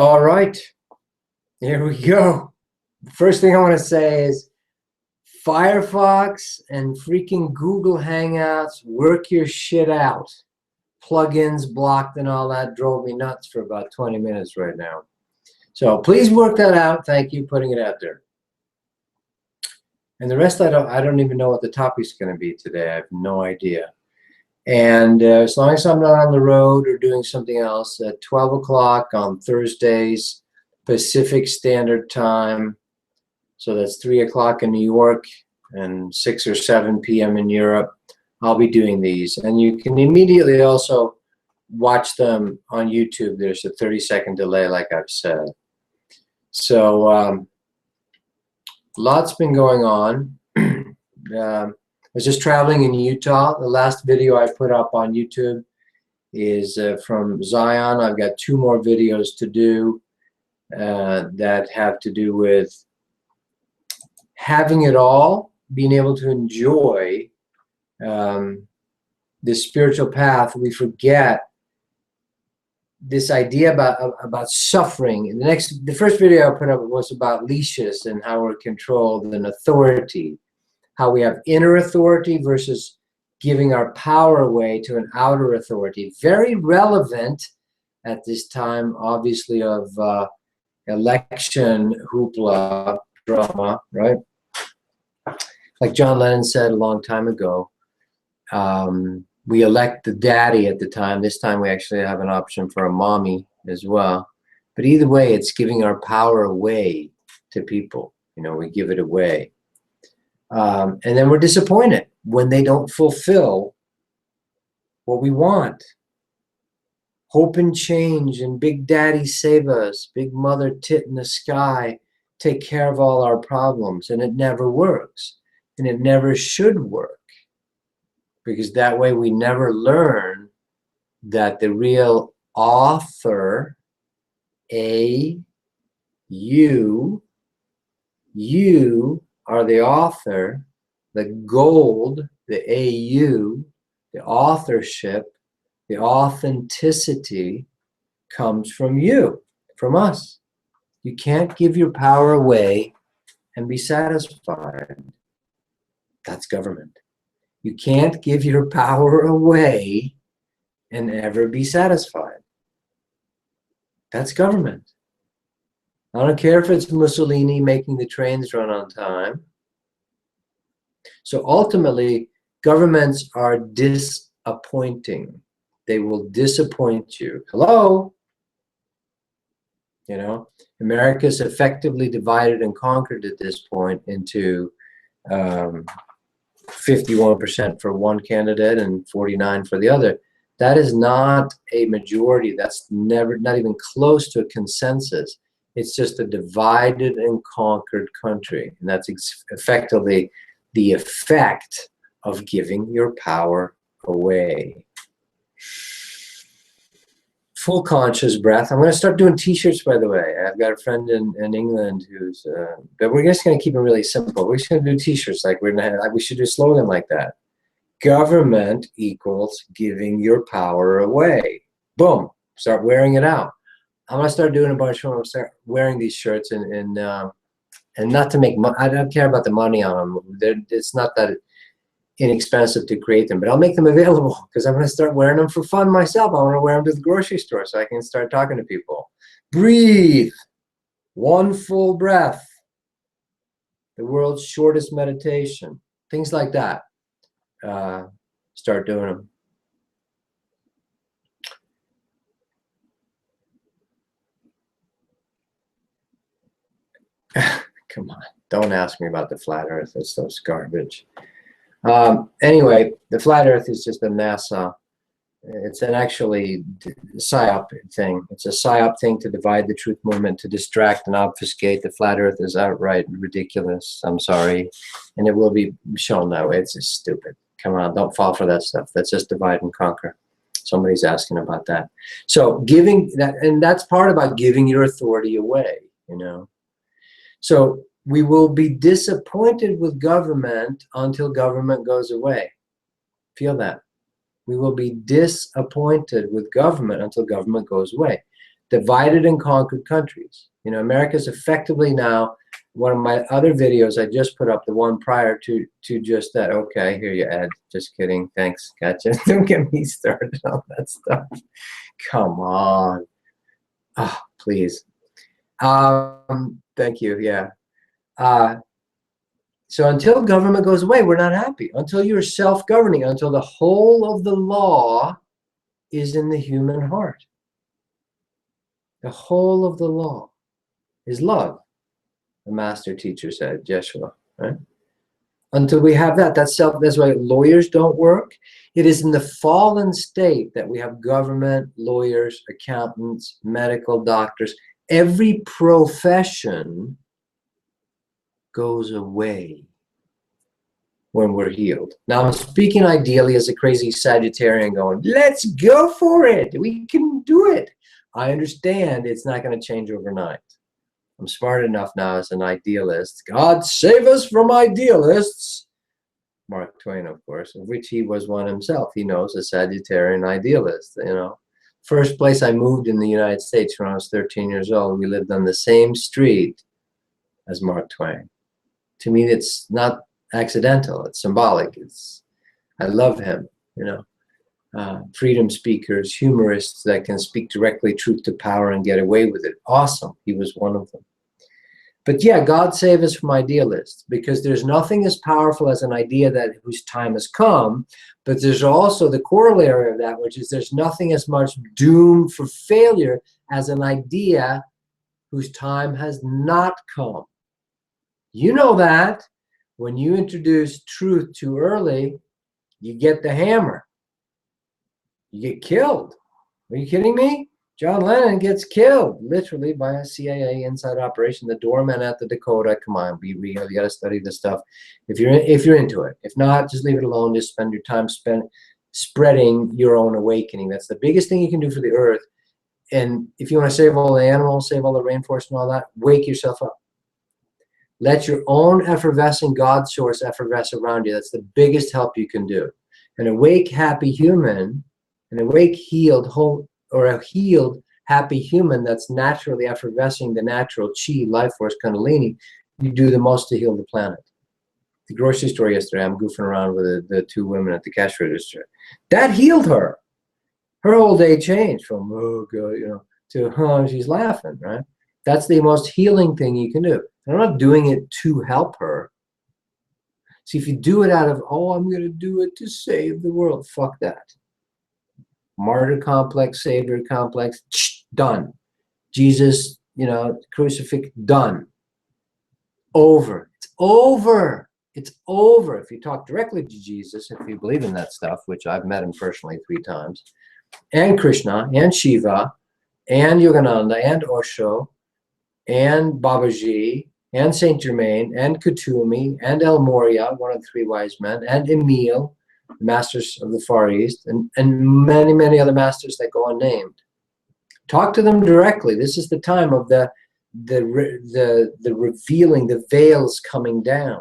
All right, here we go. The first thing I want to say is Firefox and freaking Google Hangouts, work your shit out. Plugins blocked and all that drove me nuts for about 20 minutes right now. So please work that out. Thank you for putting it out there. And the rest, I don't even know what the topic's going to be today. I have no idea. And as long as I'm not on the road or doing something else, at 12 o'clock on Thursdays, Pacific Standard Time, so that's 3 o'clock in New York and 6 or 7 p.m. in Europe, I'll be doing these. And you can immediately also watch them on YouTube. There's a 30-second delay, like I've said. So lots been going on. I was just traveling in Utah. The last video I put up on YouTube is from Zion. I've got 2 more videos to do that have to do with having it all, being able to enjoy this spiritual path. We forget this idea about suffering. And the first video I put up was about leashes and how we're controlled and authority, how we have inner authority versus giving our power away to an outer authority. Very relevant at this time, obviously, of election hoopla drama, right? Like John Lennon said a long time ago, we elect the daddy at the time. This time we actually have an option for a mommy as well. But either way, it's giving our power away to people. You know, we give it away. And then we're disappointed when they don't fulfill what we want. Hope and change and Big Daddy save us, Big Mother tit in the sky, take care of all our problems. And it never works. And it never should work. Because that way we never learn that the real author, you are the author, the gold, the AU, the authorship, the authenticity comes from you, from us. You can't give your power away and be satisfied. That's government. You can't give your power away and ever be satisfied. That's government. I don't care if it's Mussolini making the trains run on time. So ultimately, governments are disappointing. They will disappoint you. Hello? You know, America's effectively divided and conquered at this point into 51% for one candidate and 49% for the other. That is not a majority. That's not even close to a consensus. It's just a divided and conquered country. And that's effectively the effect of giving your power away. Full conscious breath. I'm going to start doing t-shirts, by the way. I've got a friend in England who's, but we're just going to keep it really simple. We're just going to do t-shirts like we should do a slogan like that. Government equals giving your power away. Boom. Start wearing it out. I'm going to start doing a bunch of them. Start wearing these shirts and not to make money. I don't care about the money on them. It's not that inexpensive to create them, but I'll make them available because I'm going to start wearing them for fun myself. I want to wear them to the grocery store so I can start talking to people. Breathe. One full breath. The world's shortest meditation. Things like that. Start doing them. Come on. Don't ask me about the flat earth. It's so garbage. Anyway, the flat earth is just a NASA. It's an actually psyop thing. It's a psyop thing to divide the truth movement, to distract and obfuscate. The flat earth is outright ridiculous. I'm sorry. And it will be shown that way. It's just stupid. Come on, don't fall for that stuff. That's just divide and conquer. Somebody's asking about that. So giving that, and that's part about giving your authority away, you know. So we will be disappointed with government until government goes away. Feel that. We will be disappointed with government until government goes away. divided and conquered countries. You know, America is effectively now, one of my other videos I just put up, the one prior to just that. Okay, here you Ed. Just kidding. Thanks. Gotcha. Don't get me started on that stuff. Come on. Oh, please. Thank you. Yeah. So until government goes away, we're not happy. Until you're self-governing, until the whole of the law is in the human heart. The whole of the law is love, the master teacher said, Yeshua, right? Until we have that, that's why lawyers don't work. It is in the fallen state that we have government, lawyers, accountants, medical doctors. Every profession goes away when we're healed. Now, I'm speaking ideally as a crazy Sagittarian going, let's go for it. We can do it. I understand it's not going to change overnight. I'm smart enough now as an idealist. God save us from idealists. Mark Twain, of course, of which he was one himself. He knows a Sagittarian idealist, you know. First place I moved in the United States when I was 13 years old, we lived on the same street as Mark Twain. To me, it's not accidental. It's symbolic. I love him, you know. Freedom speakers, humorists that can speak directly truth to power and get away with it. Awesome. He was one of them. But yeah, God save us from idealists, because there's nothing as powerful as an idea that whose time has come, but there's also the corollary of that, which is there's nothing as much doomed for failure as an idea whose time has not come. You know that when you introduce truth too early, you get the hammer. You get killed. Are you kidding me? John Lennon gets killed, literally, by a CIA inside operation. The doorman at the Dakota. Come on, be real. You got to study this stuff if you're into it. If not, just leave it alone. Just spend your time spreading your own awakening. That's the biggest thing you can do for the earth. And if you want to save all the animals, save all the rainforest and all that, wake yourself up. Let your own effervescing God source effervesce around you. That's the biggest help you can do. An awake, happy human, an awake, healed, whole, or a healed, happy human that's naturally effervescing the natural chi, life force, kundalini, you do the most to heal the planet. The grocery store yesterday, I'm goofing around with the two women at the cash register. That healed her. Her whole day changed from, oh God, you know, to, oh, she's laughing, right? That's the most healing thing you can do. I'm not doing it to help her. See, if you do it out of, oh, I'm going to do it to save the world, fuck that. Martyr complex, savior complex, done. Jesus, you know, crucifix, done. Over. It's over. It's over. If you talk directly to Jesus, if you believe in that stuff, which I've met him personally 3 times, and Krishna, and Shiva, and Yogananda, and Osho, and Babaji, and Saint Germain, and Kutumi, and El Morya, one of the 3 wise men, and Emil, the masters of the Far East, and many, many other masters that go unnamed. Talk to them directly. This is the time of the revealing, the veils coming down.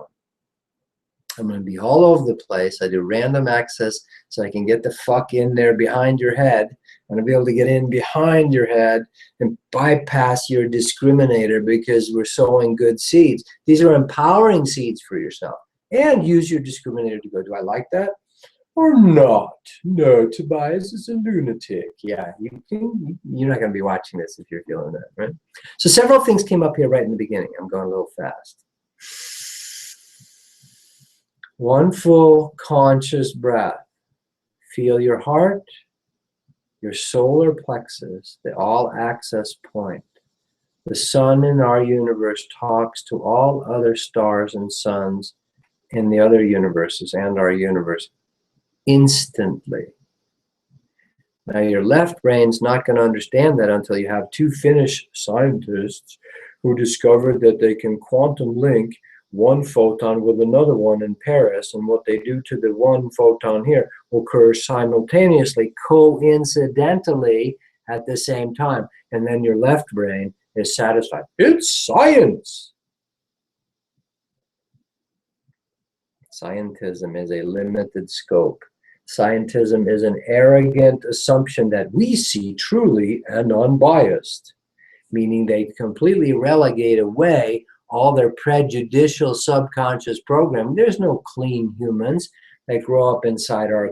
I'm going to be all over the place. I do random access so I can get the fuck in there behind your head. I'm going to be able to get in behind your head and bypass your discriminator, because we're sowing good seeds. These are empowering seeds for yourself. And use your discriminator to go, do I like that or not? No, Tobias is a lunatic. Yeah, you're not going to be watching this if you're feeling that, right? So several things came up here right in the beginning. I'm going a little fast. One full conscious breath. Feel your heart, your solar plexus, the all access point. The sun in our universe talks to all other stars and suns in the other universes and our universe instantly. Now your left brain's not going to understand that until you have 2 Finnish scientists who discovered that they can quantum link one photon with another one in Paris, and what they do to the one photon here occurs simultaneously, coincidentally, at the same time. And then your left brain is satisfied. It's science. Scientism is a limited scope. Scientism is an arrogant assumption that we see truly and unbiased, meaning they completely relegate away all their prejudicial subconscious programming. There's no clean humans that grow up inside our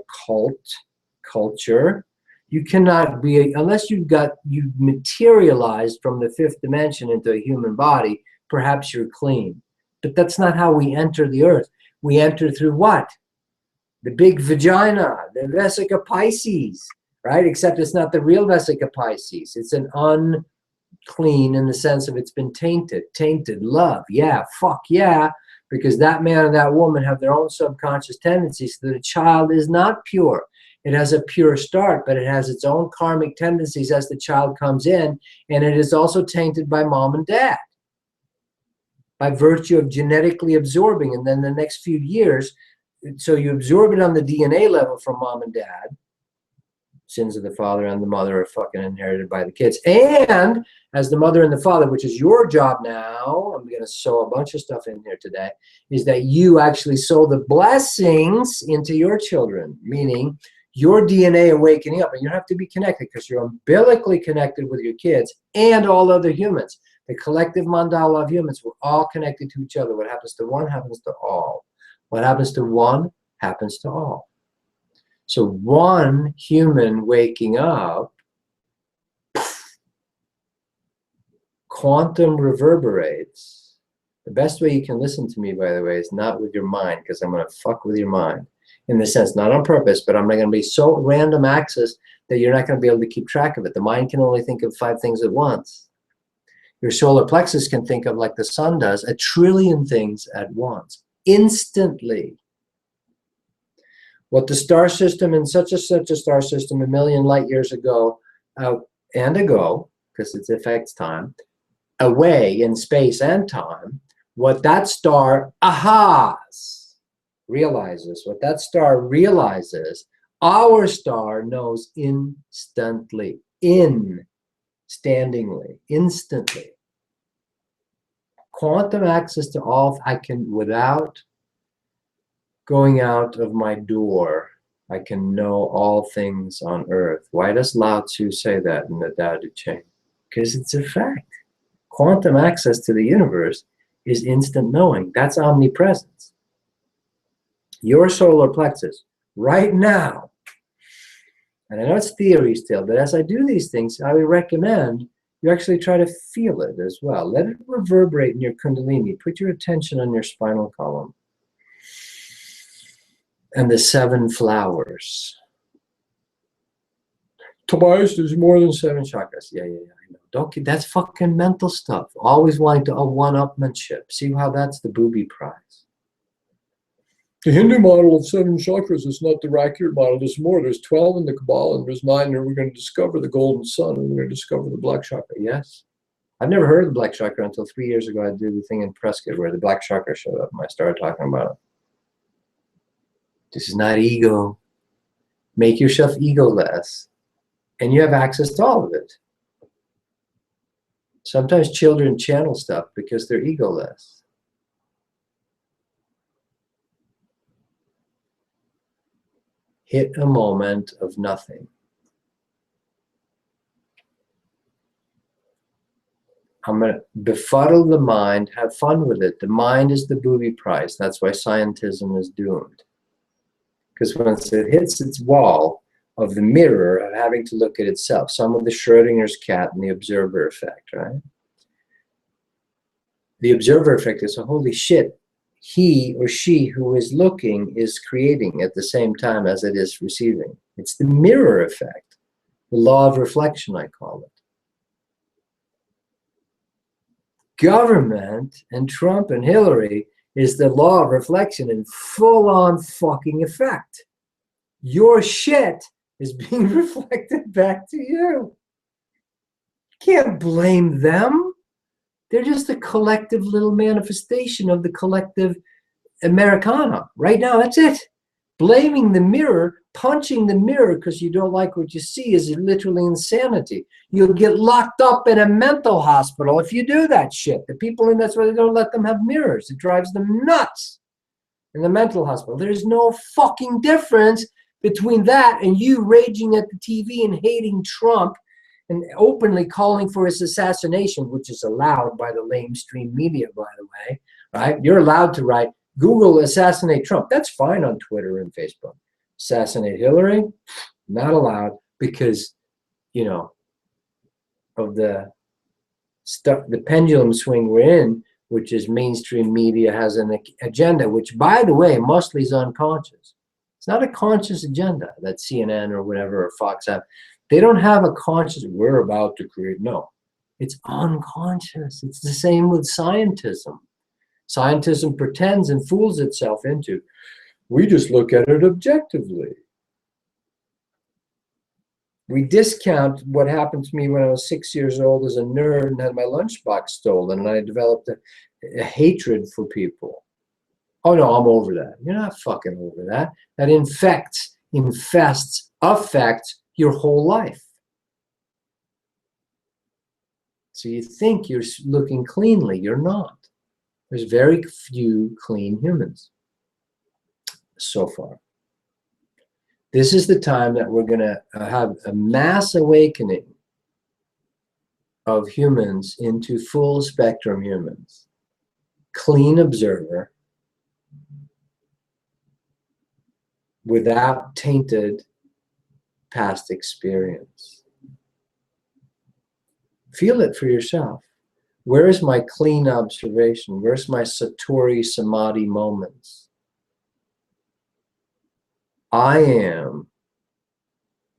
culture. You cannot be, unless you materialized from the fifth dimension into a human body, perhaps you're clean. But that's not how we enter the earth. We enter through what? The big vagina, the Vesica Pisces, right? Except it's not the real Vesica Pisces. It's an unclean in the sense of it's been tainted. Tainted love, yeah, fuck yeah, because that man and that woman have their own subconscious tendencies, so the child is not pure. It has a pure start, but it has its own karmic tendencies as the child comes in, and it is also tainted by mom and dad by virtue of genetically absorbing. And then the next few years, so you absorb it on the DNA level from mom and dad. Sins of the father and the mother are fucking inherited by the kids. And as the mother and the father, which is your job now, I'm going to sow a bunch of stuff in here today, is that you actually sow the blessings into your children, meaning your DNA awakening up. And you have to be connected because you're umbilically connected with your kids and all other humans. The collective mandala of humans, we're all connected to each other. What happens to one happens to all. What happens to one happens to all. So one human waking up, quantum reverberates. The best way you can listen to me, by the way, is not with your mind, because I'm going to fuck with your mind. In the sense, not on purpose, but I'm not going to be so random access that you're not going to be able to keep track of it. The mind can only think of 5 things at once. Your solar plexus can think of, like the sun does, 1 trillion things at once, instantly. What the star system in such a star system 1 million light years ago, because it affects time, away in space and time, what that star realizes, what that star realizes, our star knows instantly, instantly. Quantum access to all, I can, without going out of my door, I can know all things on earth. Why does Lao Tzu say that in the Tao Te Ching? Because it's a fact. Quantum access to the universe is instant knowing. That's omnipresence. Your solar plexus, right now, and I know it's theory still, but as I do these things, I would recommend you actually try to feel it as well. Let it reverberate in your kundalini. Put your attention on your spinal column. And the 7 flowers. Tobias, there's more than 7 chakras. Yeah, I know. Don't, that's fucking mental stuff. Always wanting to one-upmanship. See how that's the booby prize. The Hindu model of 7 chakras is not the accurate model. There's more. There's 12 in the Kabbalah, and there's 9, and we're going to discover the golden sun, and we're going to discover the black chakra. Yes. I've never heard of the black chakra until 3 years ago. I did the thing in Prescott where the black chakra showed up, and I started talking about it. This is not ego. Make yourself egoless, and you have access to all of it. Sometimes children channel stuff because they're egoless. Hit a moment of nothing. I'm going to befuddle the mind, have fun with it. The mind is the booby prize. That's why scientism is doomed. Because once it hits its wall of the mirror of having to look at itself, some of the Schrodinger's cat and the observer effect, right? The observer effect is, holy shit, he or she who is looking is creating at the same time as it is receiving. It's the mirror effect, the law of reflection, I call it. Government and Trump and Hillary is the law of reflection in full-on fucking effect. Your shit is being reflected back to you. Can't blame them. They're just a collective little manifestation of the collective Americana. Right now, that's it. Blaming the mirror, punching the mirror because you don't like what you see is literally insanity. You'll get locked up in a mental hospital if you do that shit. The people in that's why they don't let them have mirrors. It drives them nuts in the mental hospital. There's no fucking difference between that and you raging at the TV and hating Trump and openly calling for his assassination, which is allowed by the lamestream media, by the way, right? You're allowed to write, Google assassinate Trump. That's fine on Twitter and Facebook. Assassinate Hillary, not allowed, because, you know, of the stuff, the pendulum swing we're in, which is mainstream media has an agenda, which, by the way, mostly is unconscious. It's not a conscious agenda that CNN or whatever or Fox have. They don't have a conscious, we're about to create, no. It's unconscious. It's the same with scientism. Scientism pretends and fools itself into, we just look at it objectively. We discount what happened to me when I was 6 years old as a nerd and had my lunchbox stolen, and I developed a hatred for people. Oh no, I'm over that. You're not fucking over that. That infects, affects your whole life. So you think you're looking cleanly, you're not. There's very few clean humans so far. This is the time that we're going to have a mass awakening of humans into full spectrum humans. Clean observer without tainted past experience. Feel it for yourself. Where is my clean observation? Where's my Satori Samadhi moments? I am,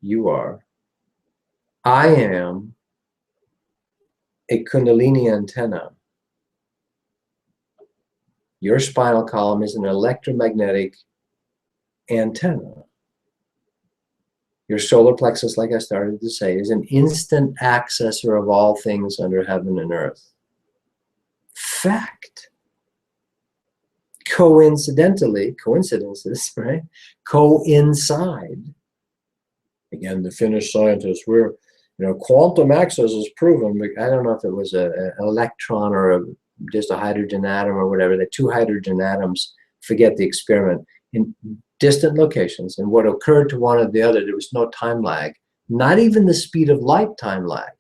you are, I am a Kundalini antenna. Your spinal column is an electromagnetic antenna. Your solar plexus, like I started to say, is an instant accessor of all things under heaven and earth. Fact. Coincidentally, coincidences, right? Coincide. Again, the Finnish scientists, we're, you know, quantum access is proven, but I don't know if it was an electron or just a hydrogen atom or whatever, the two hydrogen atoms, forget the experiment, in distant locations, and what occurred to one or the other, there was no time lag, not even the speed of light time lag.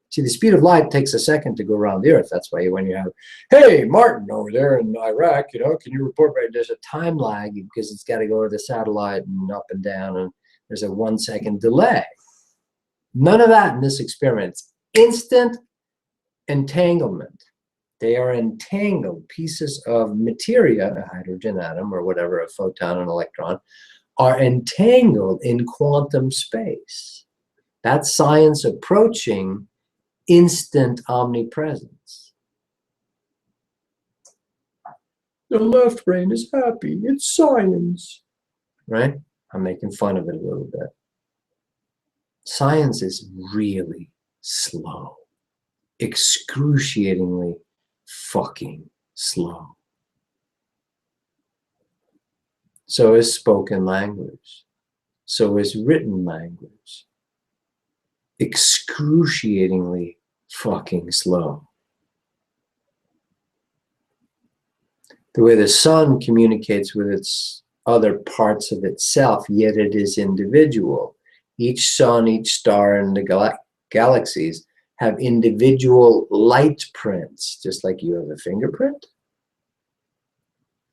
See, the speed of light takes a second to go around the earth. That's why when you have, hey, Martin over there in Iraq, you know, can you report right? There's a time lag because it's got to go to the satellite and up and down, and there's a 1 second delay. None of that in this experiment. It's instant entanglement. They are entangled. Pieces of materia, a hydrogen atom or whatever, a photon, an electron, are entangled in quantum space. That's science approaching instant omnipresence. The left brain is happy. It's science. Right? I'm making fun of it a little bit. Science is really slow. Excruciatingly fucking slow. So is spoken language. So is written language. Excruciatingly fucking slow. The way the sun communicates with its other parts of itself, yet it is individual. Each sun, each star in the galaxies have individual light prints, just like you have a fingerprint.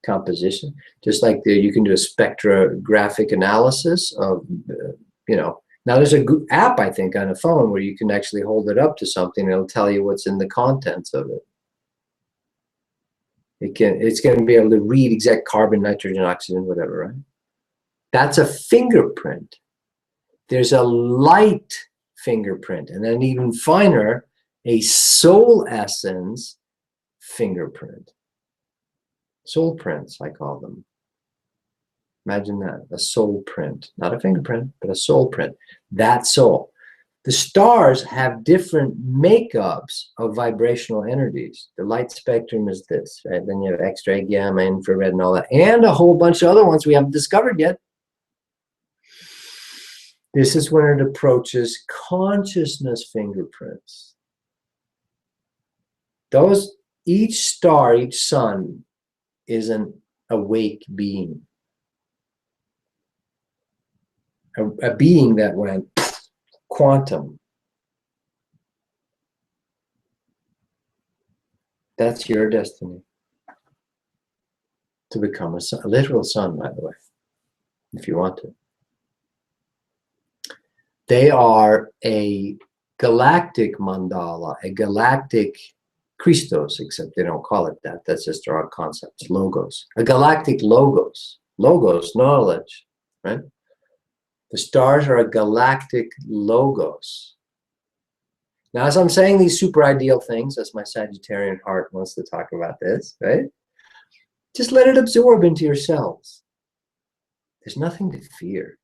Composition, just like you can do a spectrographic analysis of, you know, now there's a app, I think, on a phone where you can actually hold it up to something and it'll tell you what's in the contents of it. It's going to be able to read exact carbon, nitrogen, oxygen, whatever, right? That's a fingerprint. There's a light fingerprint, and then even finer, a soul essence fingerprint. Soul prints, I call them. Imagine that, a soul print, not a fingerprint, but a soul print. That soul. The stars have different makeups of vibrational energies. The light spectrum is this, right? Then you have X-ray, gamma, infrared, and all that, and a whole bunch of other ones we haven't discovered yet. This is when it approaches consciousness fingerprints. Those, each star, each sun is an awake being. a being that went quantum. That's your destiny. To become a sun, a literal sun, by the way, if you want to. They are a galactic mandala, a galactic Christos, except they don't call it that. That's just our concepts, logos. A galactic logos. Logos, knowledge, right? The stars are a galactic logos. Now, as I'm saying these super ideal things, as my Sagittarian heart wants to talk about this, right? Just let it absorb into yourselves. There's nothing to fear.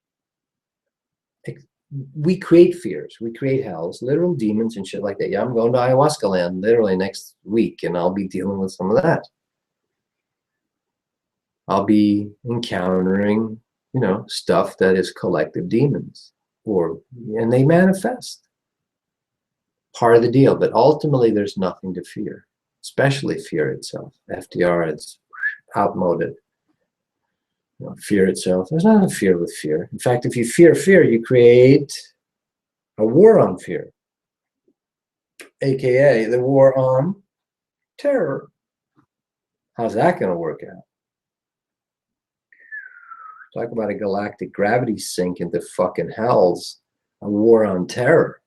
We create fears. We create hells, literal demons and shit like that. Yeah, I'm going to ayahuasca land literally next week, and I'll be dealing with some of that. I'll be encountering, you know, stuff that is collective demons, and they manifest. Part of the deal, but ultimately there's nothing to fear, especially fear itself. FDR, it's outmoded. You know, fear itself. There's nothing to fear with fear. In fact, if you fear fear, you create a war on fear, aka the war on terror. How's that going to work out? Talk about a galactic gravity sink into fucking hells. A war on terror.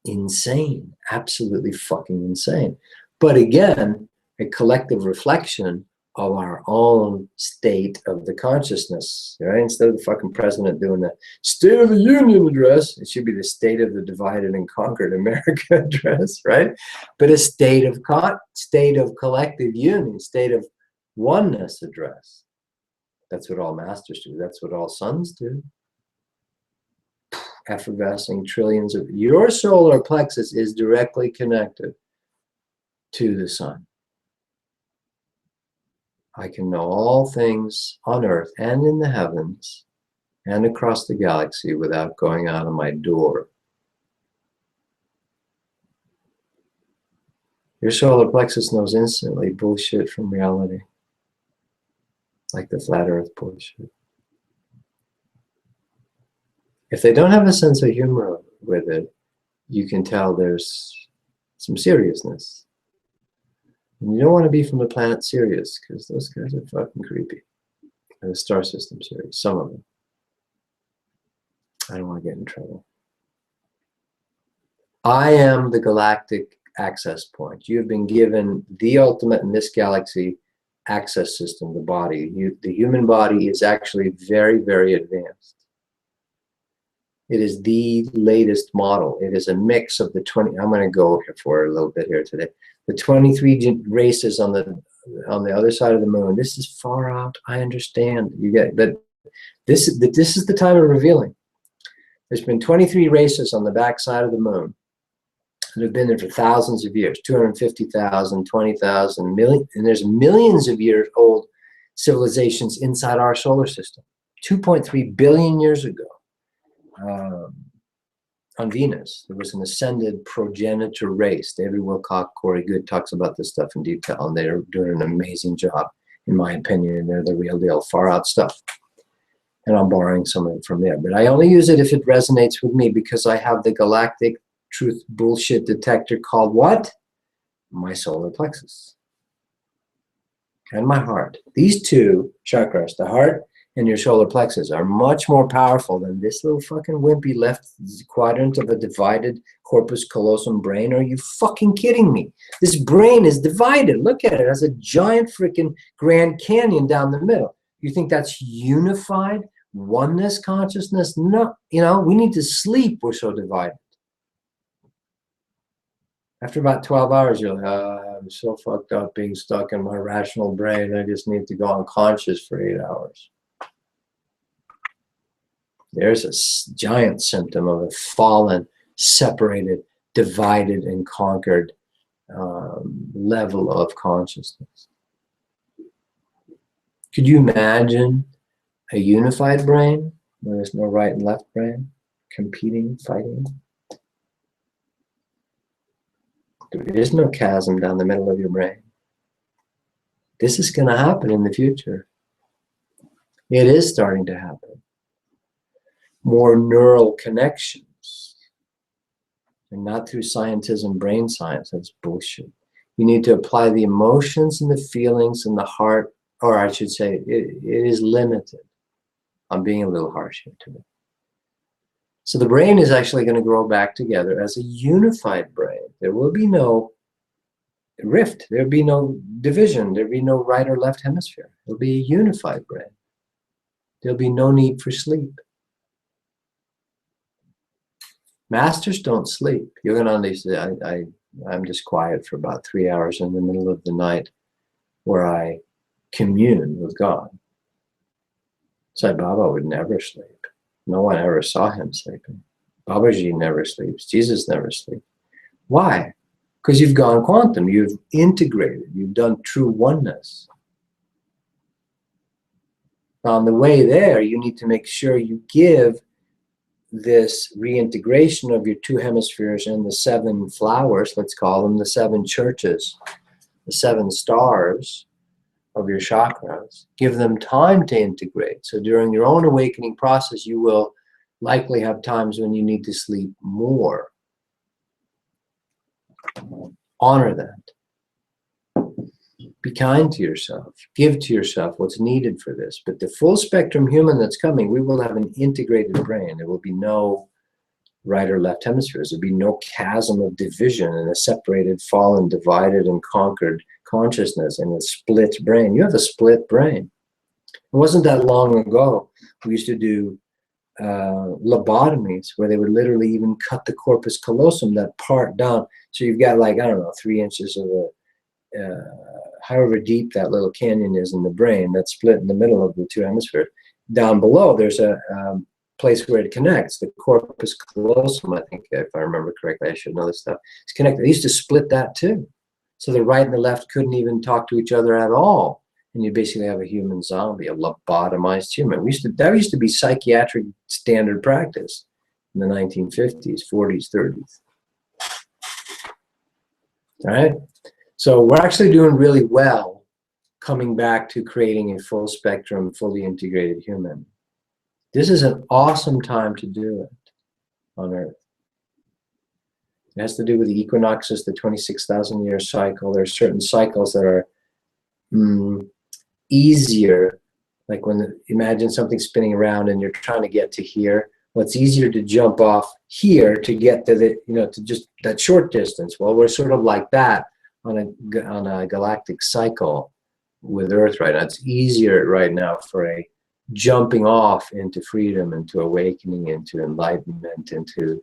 Insane. Absolutely fucking insane. But again, a collective reflection of our own state of the consciousness, right? Instead of the fucking president doing the State of the Union address, it should be the State of the Divided and Conquered America address, right? But a state of collective union, state of oneness address. That's what all masters do. That's what all suns do. Effervescing trillions of your solar plexus is directly connected to the sun. I can know all things on earth and in the heavens and across the galaxy without going out of my door. Your solar plexus knows instantly bullshit from reality, like the flat earth bullshit. If they don't have a sense of humor with it, you can tell there's some seriousness. And you don't want to be from the planet Sirius, because those guys are fucking creepy. And the star system series, some of them. I don't want to get in trouble. I am the galactic access point. You have been given the ultimate in this galaxy access system, the body. The human body is actually very, very advanced. It is the latest model. It is a mix of the 20, I'm going to go for a little bit here today. The 23 races on the other side of the moon. This is far out. I understand. You get, but this is the time of revealing. There's been 23 races on the back side of the moon that have been there for thousands of years, 250,000, 20,000, million, and there's millions of years old civilizations inside our solar system. 2.3 billion years ago. On Venus, there was an ascended progenitor race. David Wilcock, Corey Good talks about this stuff in detail, and they're doing an amazing job, in my opinion. They're the real deal, far out stuff. And I'm borrowing some of it from there. But I only use it if it resonates with me, because I have the galactic truth bullshit detector called what? My solar plexus. And my heart. These two chakras, the heart and your solar plexus, are much more powerful than this little fucking wimpy left quadrant of a divided corpus callosum brain. Are you fucking kidding me? This brain is divided. Look at it. It has a giant freaking Grand Canyon down the middle. You think that's unified oneness consciousness? No. You know, we need to sleep. We're so divided. After about 12 hours, you're like, I'm so fucked up being stuck in my rational brain. I just need to go unconscious for 8 hours. There's a giant symptom of a fallen, separated, divided, and conquered level of consciousness. Could you imagine a unified brain where there's no right and left brain competing, fighting? There is no chasm down the middle of your brain. This is going to happen in the future. It is starting to happen. more neural connections, and not through scientism, brain science. That's bullshit. You need to apply the emotions and the feelings and the heart, or I should say, it is limited. I'm being a little harsh here today. So the brain is actually going to grow back together as a unified brain. There will be no rift. There'll be no division. There'll be no right or left hemisphere. It'll be a unified brain. There'll be no need for sleep. Masters don't sleep. Yogananda, I'm just quiet for about 3 hours in the middle of the night where I commune with God. Sai Baba would never sleep. No one ever saw him sleeping. Babaji never sleeps. Jesus never sleeps. Why? Because you've gone quantum. You've integrated. You've done true oneness. On the way there, you need to make sure you give this reintegration of your two hemispheres and the 7 flowers, let's call them the 7 churches, the 7 stars of your chakras. Give them time to integrate. So during your own awakening process, you will likely have times when you need to sleep more. Honor that. Be kind to yourself. Give to yourself what's needed for this. But the full spectrum human that's coming, we will have an integrated brain. There will be no right or left hemispheres. There'll be no chasm of division and a separated, fallen, divided, and conquered consciousness and a split brain. You have a split brain. It wasn't that long ago we used to do lobotomies where they would literally even cut the corpus callosum, that part down. So you've got like, I don't know, 3 inches of a however deep that little canyon is in the brain, that's split in the middle of the 2 hemispheres. Down below, there's a place where it connects. The corpus callosum, I think, if I remember correctly, I should know this stuff. It's connected. They used to split that too. So the right and the left couldn't even talk to each other at all. And you basically have a human zombie, a lobotomized human. That used to be psychiatric standard practice in the 1950s, 40s, 30s. All right? So we're actually doing really well coming back to creating a full spectrum, fully integrated human. This is an awesome time to do it on Earth. It has to do with the equinoxes, the 26,000 year cycle. There are certain cycles that are easier, like imagine something spinning around and you're trying to get to here. Well, it's easier to jump off here to get to the, to just that short distance. Well, we're sort of like that on a galactic cycle with Earth right now. It's easier right now for a jumping off into freedom, into awakening, into enlightenment, into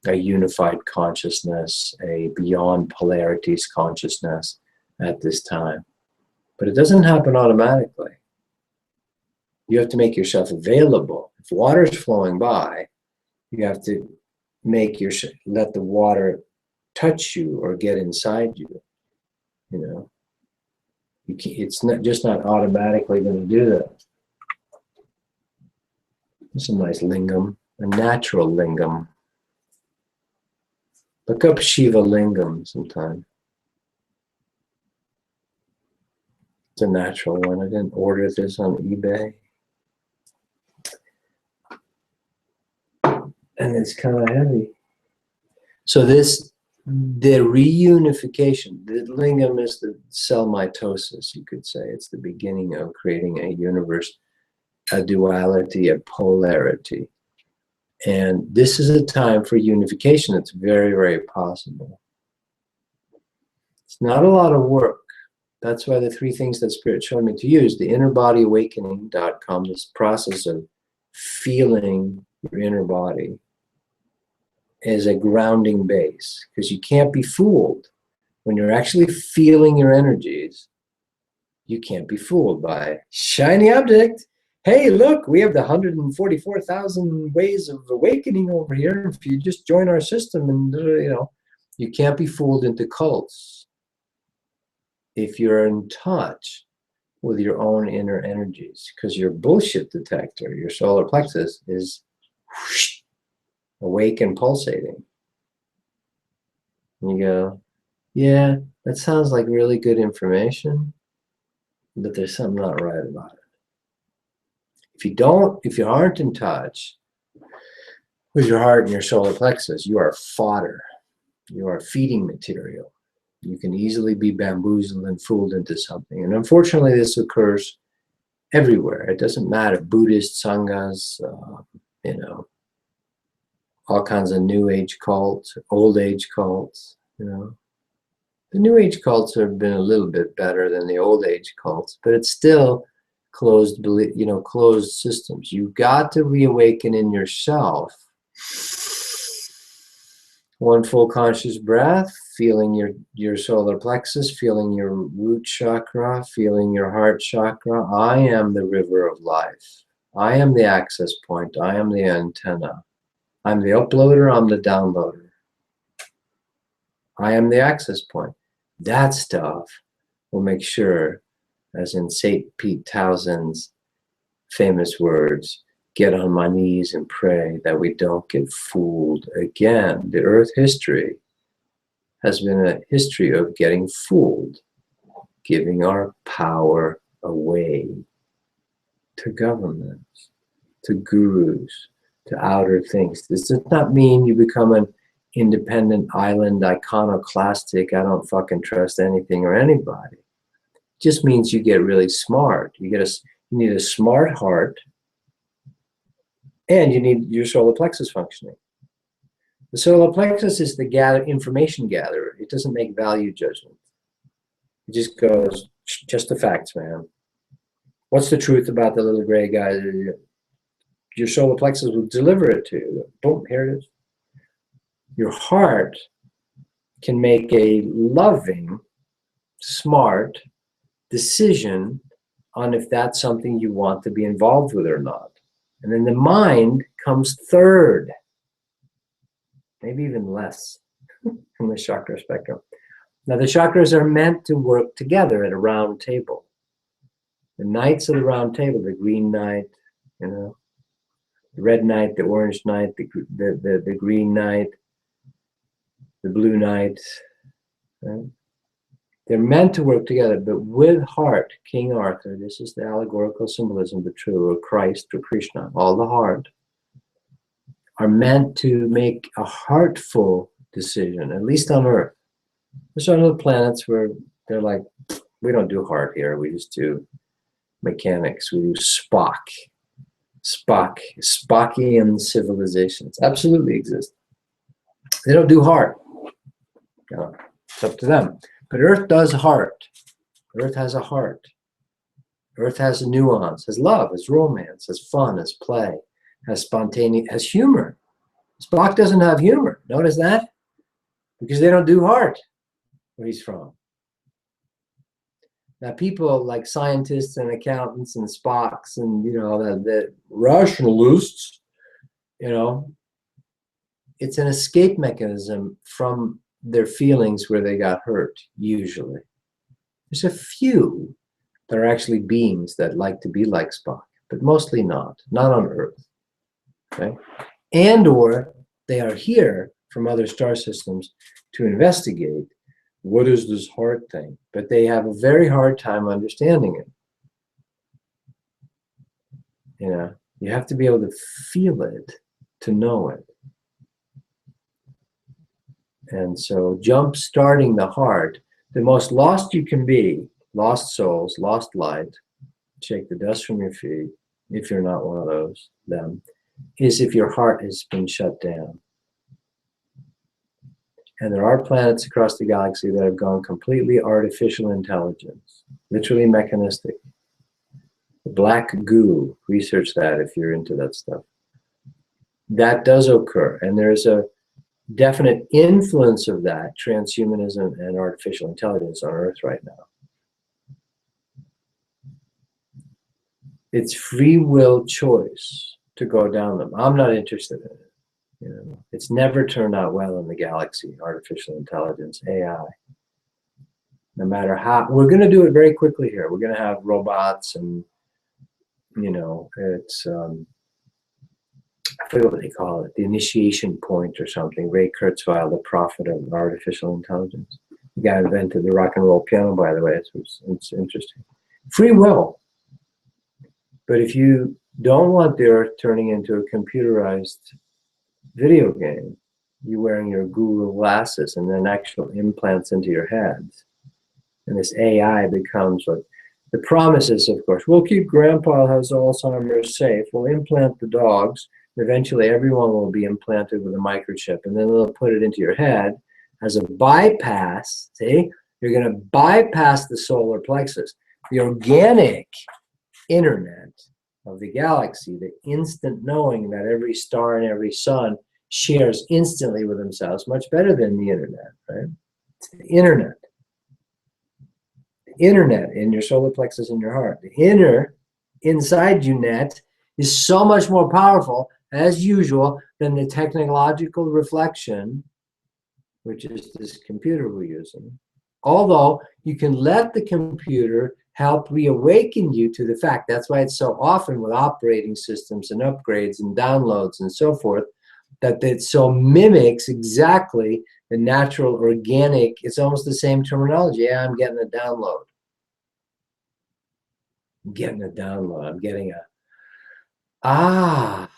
a unified consciousness, a beyond polarities consciousness at this time. But it doesn't happen automatically. You have to make yourself available. If water's flowing by, you have to let the water touch you or get inside you. It's not automatically going to do that. It's a nice lingam, a natural lingam. Look up Shiva lingam sometime. It's a natural one. I didn't order this on eBay. And it's kind of heavy. So the reunification, the lingam is the cell mitosis, you could say. It's the beginning of creating a universe, a duality, a polarity. And this is a time for unification. It's very, very possible. It's not a lot of work. That's why the 3 things that Spirit showed me to use, the innerbodyawakening.com, this process of feeling your inner body, is a grounding base, because you can't be fooled. When you're actually feeling your energies, you can't be fooled by shiny object. Hey, look, we have the 144,000 ways of awakening over here. If you just join our system, and you can't be fooled into cults. If you're in touch with your own inner energies, because your bullshit detector, your solar plexus, is awake and pulsating. And you go, yeah, that sounds like really good information, but there's something not right about it. If you aren't in touch with your heart and your solar plexus, you are fodder. You are feeding material. You can easily be bamboozled and fooled into something. And unfortunately, this occurs everywhere. It doesn't matter. Buddhist sanghas, you know, all kinds of new age cults, old age cults, you know. The new age cults have been a little bit better than the old age cults, but it's still closed, you know, closed systems. You've got to reawaken in yourself. One full conscious breath, feeling your solar plexus, feeling your root chakra, feeling your heart chakra. I am the river of life. I am the access point. I am the antenna. I'm the uploader. I'm the downloader. I am the access point. That stuff will make sure, as in St. Pete Townsend's famous words, get on my knees and pray that we don't get fooled again. The Earth history has been a history of getting fooled, giving our power away to governments, to gurus, to outer things. This does not mean you become an independent island iconoclastic, I don't fucking trust anything or anybody. It just means you get really smart. You need a smart heart, and you need your solar plexus functioning. The solar plexus is the information gatherer. It doesn't make value judgments. It just goes, just the facts, man. What's the truth about the little gray guy? Your solar plexus will deliver it to you. Boom, here it is. Your heart can make a loving, smart decision on if that's something you want to be involved with or not. And then the mind comes third, maybe even less from the chakra spectrum. Now the chakras are meant to work together at a round table. The knights of the round table, the green knight, you know, the red knight, the orange knight, the green knight, the blue knight, right? They're meant to work together, but with heart, King Arthur, this is the allegorical symbolism, but true, or Christ or Krishna, all the heart, are meant to make a heartful decision, at least on Earth. There's other planets where they're like, we don't do heart here, we just do mechanics, we do Spockian civilizations absolutely exist. They don't do heart. It's up to them. But Earth does heart. Earth has a heart. Earth has a nuance, has love, has romance, has fun, has play, has spontaneity, has humor. Spock doesn't have humor. Notice that? Because they don't do heart where he's from. Now people like scientists and accountants and Spocks and, you know, the rationalists, you know, it's an escape mechanism from their feelings where they got hurt, usually. There's a few that are actually beings that like to be like Spock, but mostly not on Earth, okay? And or they are here from other star systems to investigate what is this heart thing, but they have a very hard time understanding it. You know, you have to be able to feel it to know it. And so jump-starting the heart, the most lost you can be, lost souls, lost light, shake the dust from your feet, if you're not one of those, them, is if your heart has been shut down. And there are planets across the galaxy that have gone completely artificial intelligence, literally mechanistic. The black goo, research that if you're into that stuff. That does occur, and there's a definite influence of that, transhumanism and artificial intelligence on Earth right now. It's free will choice to go down them. I'm not interested in it. You know, it's never turned out well in the galaxy, artificial intelligence, AI. No matter how, we're going to do it very quickly here. We're going to have robots and, you know, it's, I forget what they call it, the initiation point or something. Ray Kurzweil, the prophet of artificial intelligence. The guy invented the rock and roll piano, by the way. It's interesting. Free will. But if you don't want the earth turning into a computerized video game. You wearing your Google glasses and then actual implants into your heads. And this AI becomes like, the promises, of course, we'll keep Grandpa has Alzheimer's safe. We'll implant the dogs. Eventually, everyone will be implanted with a microchip, and then they'll put it into your head as a bypass. See, you're going to bypass the solar plexus. The organic internet of the galaxy, the instant knowing that every star and every sun shares instantly with themselves, much better than the internet, right? It's the internet. Internet in your solar plexus in your heart. The inner inside you net is so much more powerful, as usual, than the technological reflection, which is this computer we're using. Although you can let the computer help reawaken you to the fact. That's why it's so often with operating systems and upgrades and downloads and so forth, that it so mimics exactly the natural organic. It's almost the same terminology. Yeah, I'm getting a download. I'm getting a download. I'm getting a aha.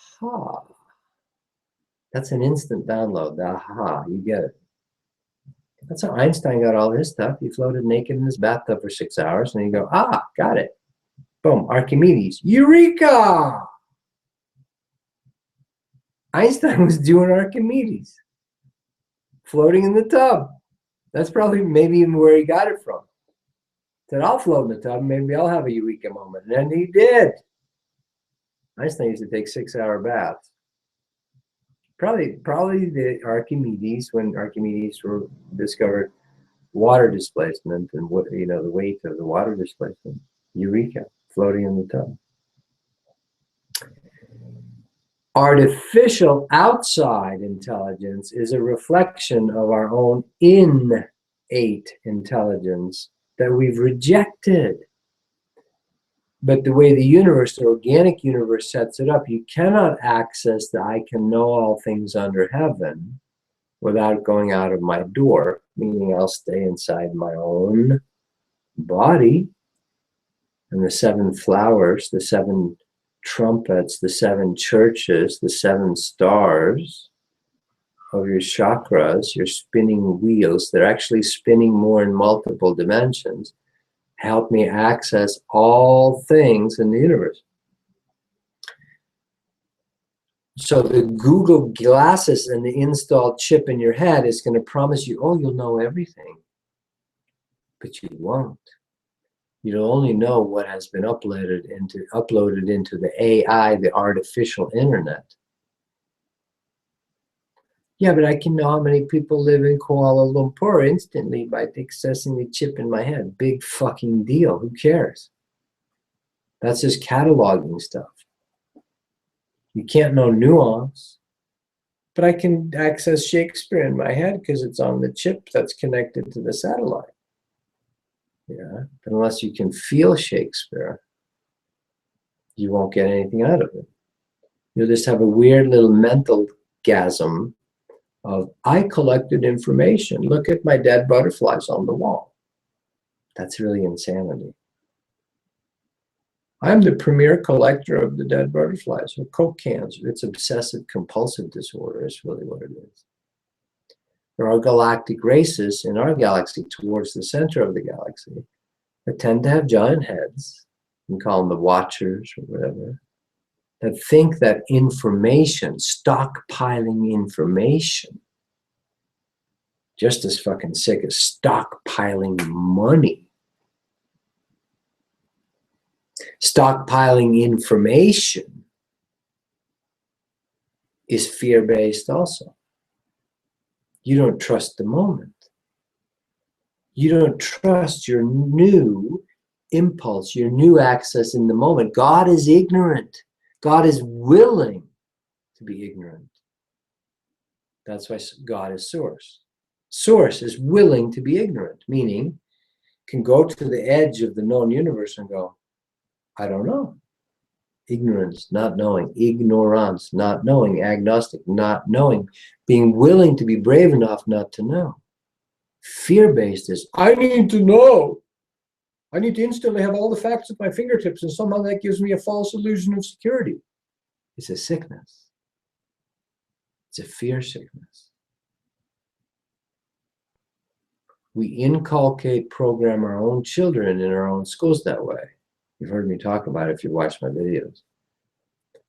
That's an instant download. The aha, you get it. That's how Einstein got all his stuff. He floated naked in his bathtub for 6 hours, and you go, ah, got it. Boom, Archimedes, eureka! Einstein was doing Archimedes, floating in the tub. That's probably maybe even where he got it from. Said, I'll float in the tub, maybe I'll have a eureka moment. And he did. Einstein used to take 6-hour baths. Probably the Archimedes, when Archimedes discovered water displacement and what, you know, the weight of the water displacement. Eureka, floating in the tub. Artificial outside intelligence is a reflection of our own innate intelligence that we've rejected. But the way the universe, the organic universe, sets it up, you cannot access the I can know all things under heaven without going out of my door, meaning I'll stay inside my own body. And the 7 flowers, the 7 trumpets, the 7 churches, the 7 stars of your chakras, your spinning wheels, they're actually spinning more in multiple dimensions, help me access all things in the universe. So the Google glasses and the installed chip in your head is going to promise you, oh, you'll know everything. But you won't. You'll only know what has been uploaded into the AI, the artificial internet. Yeah, but I can know how many people live in Kuala Lumpur instantly by accessing the chip in my head. Big fucking deal. Who cares? That's just cataloging stuff. You can't know nuance. But I can access Shakespeare in my head because it's on the chip that's connected to the satellite. Yeah, but unless you can feel Shakespeare, you won't get anything out of it. You'll just have a weird little mental gasm of, I collected information. Look at my dead butterflies on the wall. That's really insanity. I'm the premier collector of the dead butterflies, or Coke cans. It's obsessive compulsive disorder is really what it is. There are galactic races in our galaxy towards the center of the galaxy that tend to have giant heads. You can call them the Watchers or whatever, that think that information, stockpiling information, just as fucking sick as stockpiling money. Stockpiling information is fear-based also. You don't trust the moment. You don't trust your new impulse, your new access in the moment. God is ignorant. God is willing to be ignorant. That's why God is source. Source is willing to be ignorant, meaning can go to the edge of the known universe and go, I don't know. Ignorance, not knowing. Ignorance, not knowing. Agnostic, not knowing. Being willing to be brave enough not to know. Fear-based is, I need to know. I need to instantly have all the facts at my fingertips, and somehow that gives me a false illusion of security. It's a sickness. It's a fear sickness. We inculcate, program our own children in our own schools that way. You've heard me talk about it if you watch my videos.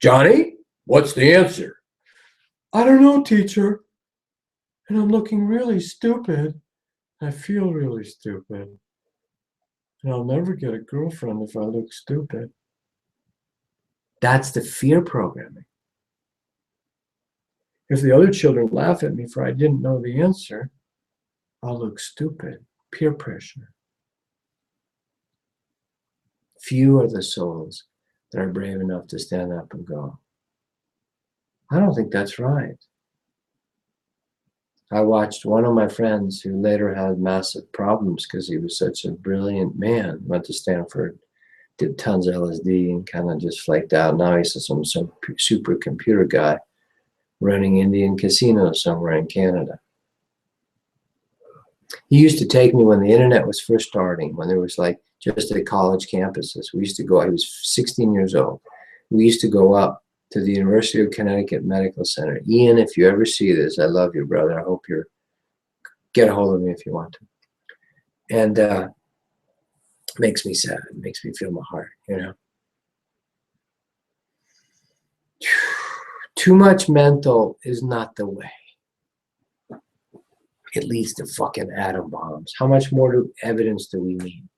Johnny, what's the answer? I don't know, teacher. And I'm looking really stupid. I feel really stupid. And I'll never get a girlfriend if I look stupid. That's the fear programming. If the other children laugh at me for I didn't know the answer, I'll look stupid. Peer pressure. Few are the souls that are brave enough to stand up and go, I don't think that's right. I watched one of my friends who later had massive problems because he was such a brilliant man, went to Stanford, did tons of LSD and kind of just flaked out. Now he's some supercomputer guy running Indian casinos somewhere in Canada. He used to take me when the internet was first starting, when there was like just at college campuses. We used to go, I was 16 years old. We used to go up to the University of Connecticut Medical Center. Ian, if you ever see this, I love you, brother. I hope you're, get a hold of me if you want to. And it makes me sad. It makes me feel my heart, you know. Too much mental is not the way. It leads to fucking atom bombs. How much more evidence do we need?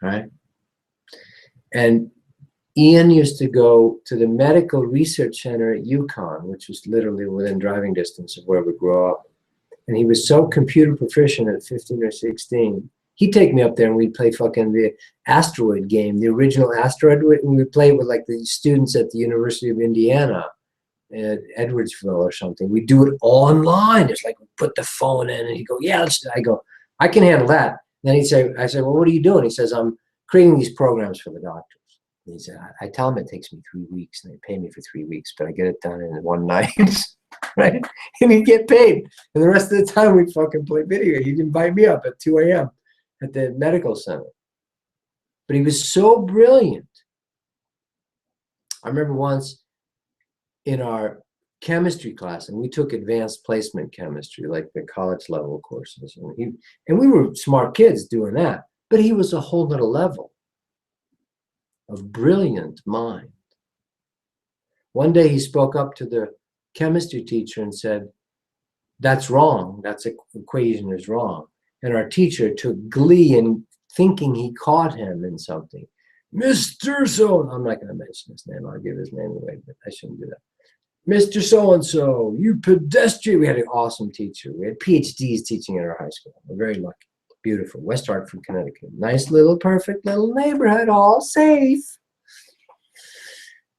All right? And Ian used to go to the Medical Research Center at UConn, which was literally within driving distance of where we grew up. And he was so computer proficient at 15 or 16. He'd take me up there and we'd play fucking the asteroid game, the original asteroid. And we'd play with like the students at the University of Indiana at Edwardsville or something. We do it online. It's like we put the phone in and he'd go, yeah, I go, I can handle that. Then he'd say, I said, well, what are you doing? He says, I'm creating these programs for the doctors. And he said, I tell them it takes me 3 weeks and they pay me for 3 weeks, but I get it done in one night, right? And he'd get paid. And the rest of the time we'd fucking play video. He'd invite me up at 2 a.m. at the medical center. But he was so brilliant. I remember once in our chemistry class, and we took advanced placement chemistry, like the college level courses. And we were smart kids doing that, but he was a whole nother level of brilliant mind. One day he spoke up to the chemistry teacher and said, that's wrong, that equation is wrong. And our teacher took glee in thinking he caught him in something. Mr. So, I'm not going to mention his name, I'll give his name away, but I shouldn't do that. Mr. So-and-so, you pedestrian. We had an awesome teacher. We had PhDs teaching at our high school. We're very lucky. Beautiful. West Hartford, Connecticut. Nice little, perfect little neighborhood, all safe.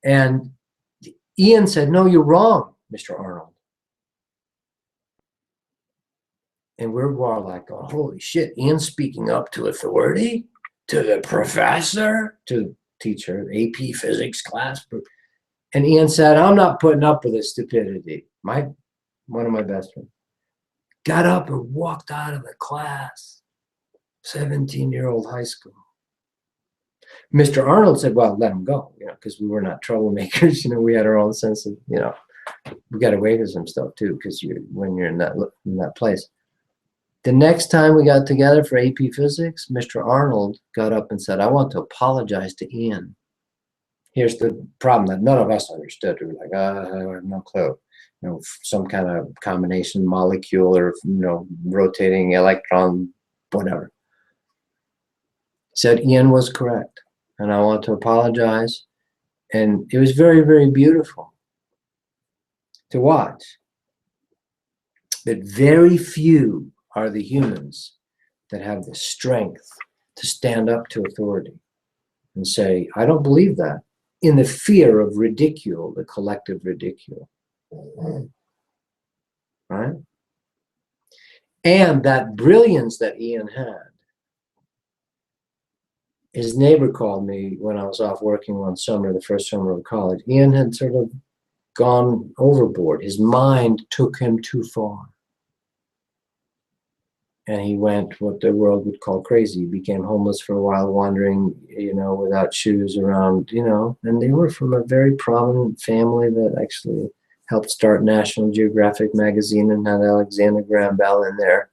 And Ian said, no, you're wrong, Mr. Arnold. And we're all like, oh, holy shit, Ian's speaking up to authority, to the professor, to the teacher, AP physics class. And Ian said, I'm not putting up with this stupidity. One of my best friends got up and walked out of the class. 17-year-old high school. Mr. Arnold said, well, let him go, you know, because we were not troublemakers. You know, we had our own sense of, you know, we got away with some stuff too, because when you're in that place. The next time we got together for AP Physics, Mr. Arnold got up and said, I want to apologize to Ian. Here's the problem that none of us understood. We were like, I have no clue. You know, some kind of combination molecule or, you know, rotating electron, whatever. Said Ian was correct, and I want to apologize. And it was very, very beautiful to watch. But very few are the humans that have the strength to stand up to authority and say, I don't believe that, in the fear of ridicule, the collective ridicule. Right? And that brilliance that Ian had. His neighbor called me when I was off working one summer, the first summer of college. Ian had sort of gone overboard. His mind took him too far. and he went what the world would call crazy. He became homeless for a while, wandering, you know, without shoes around, you know, and they were from a very prominent family that actually helped start National Geographic magazine and had Alexander Graham Bell in there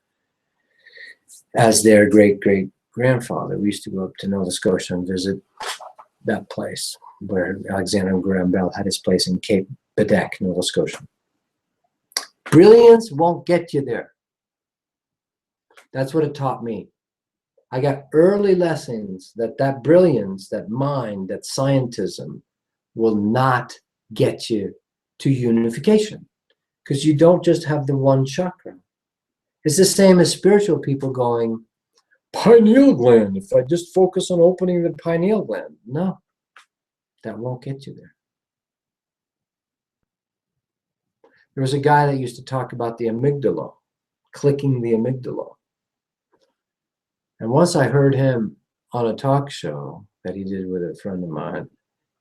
as their great-great-grandfather. We used to go up to Nova Scotia and visit that place where Alexander Graham Bell had his place in Cape Bedeck, Nova Scotia. Brilliance won't get you there. That's what it taught me. I got early lessons that brilliance, that mind, that scientism will not get you to unification, because you don't just have the one chakra. It's the same as spiritual people going, pineal gland, if I just focus on opening the pineal gland. No, that won't get you there. There was a guy that used to talk about the amygdala, clicking the amygdala. And once I heard him on a talk show that he did with a friend of mine,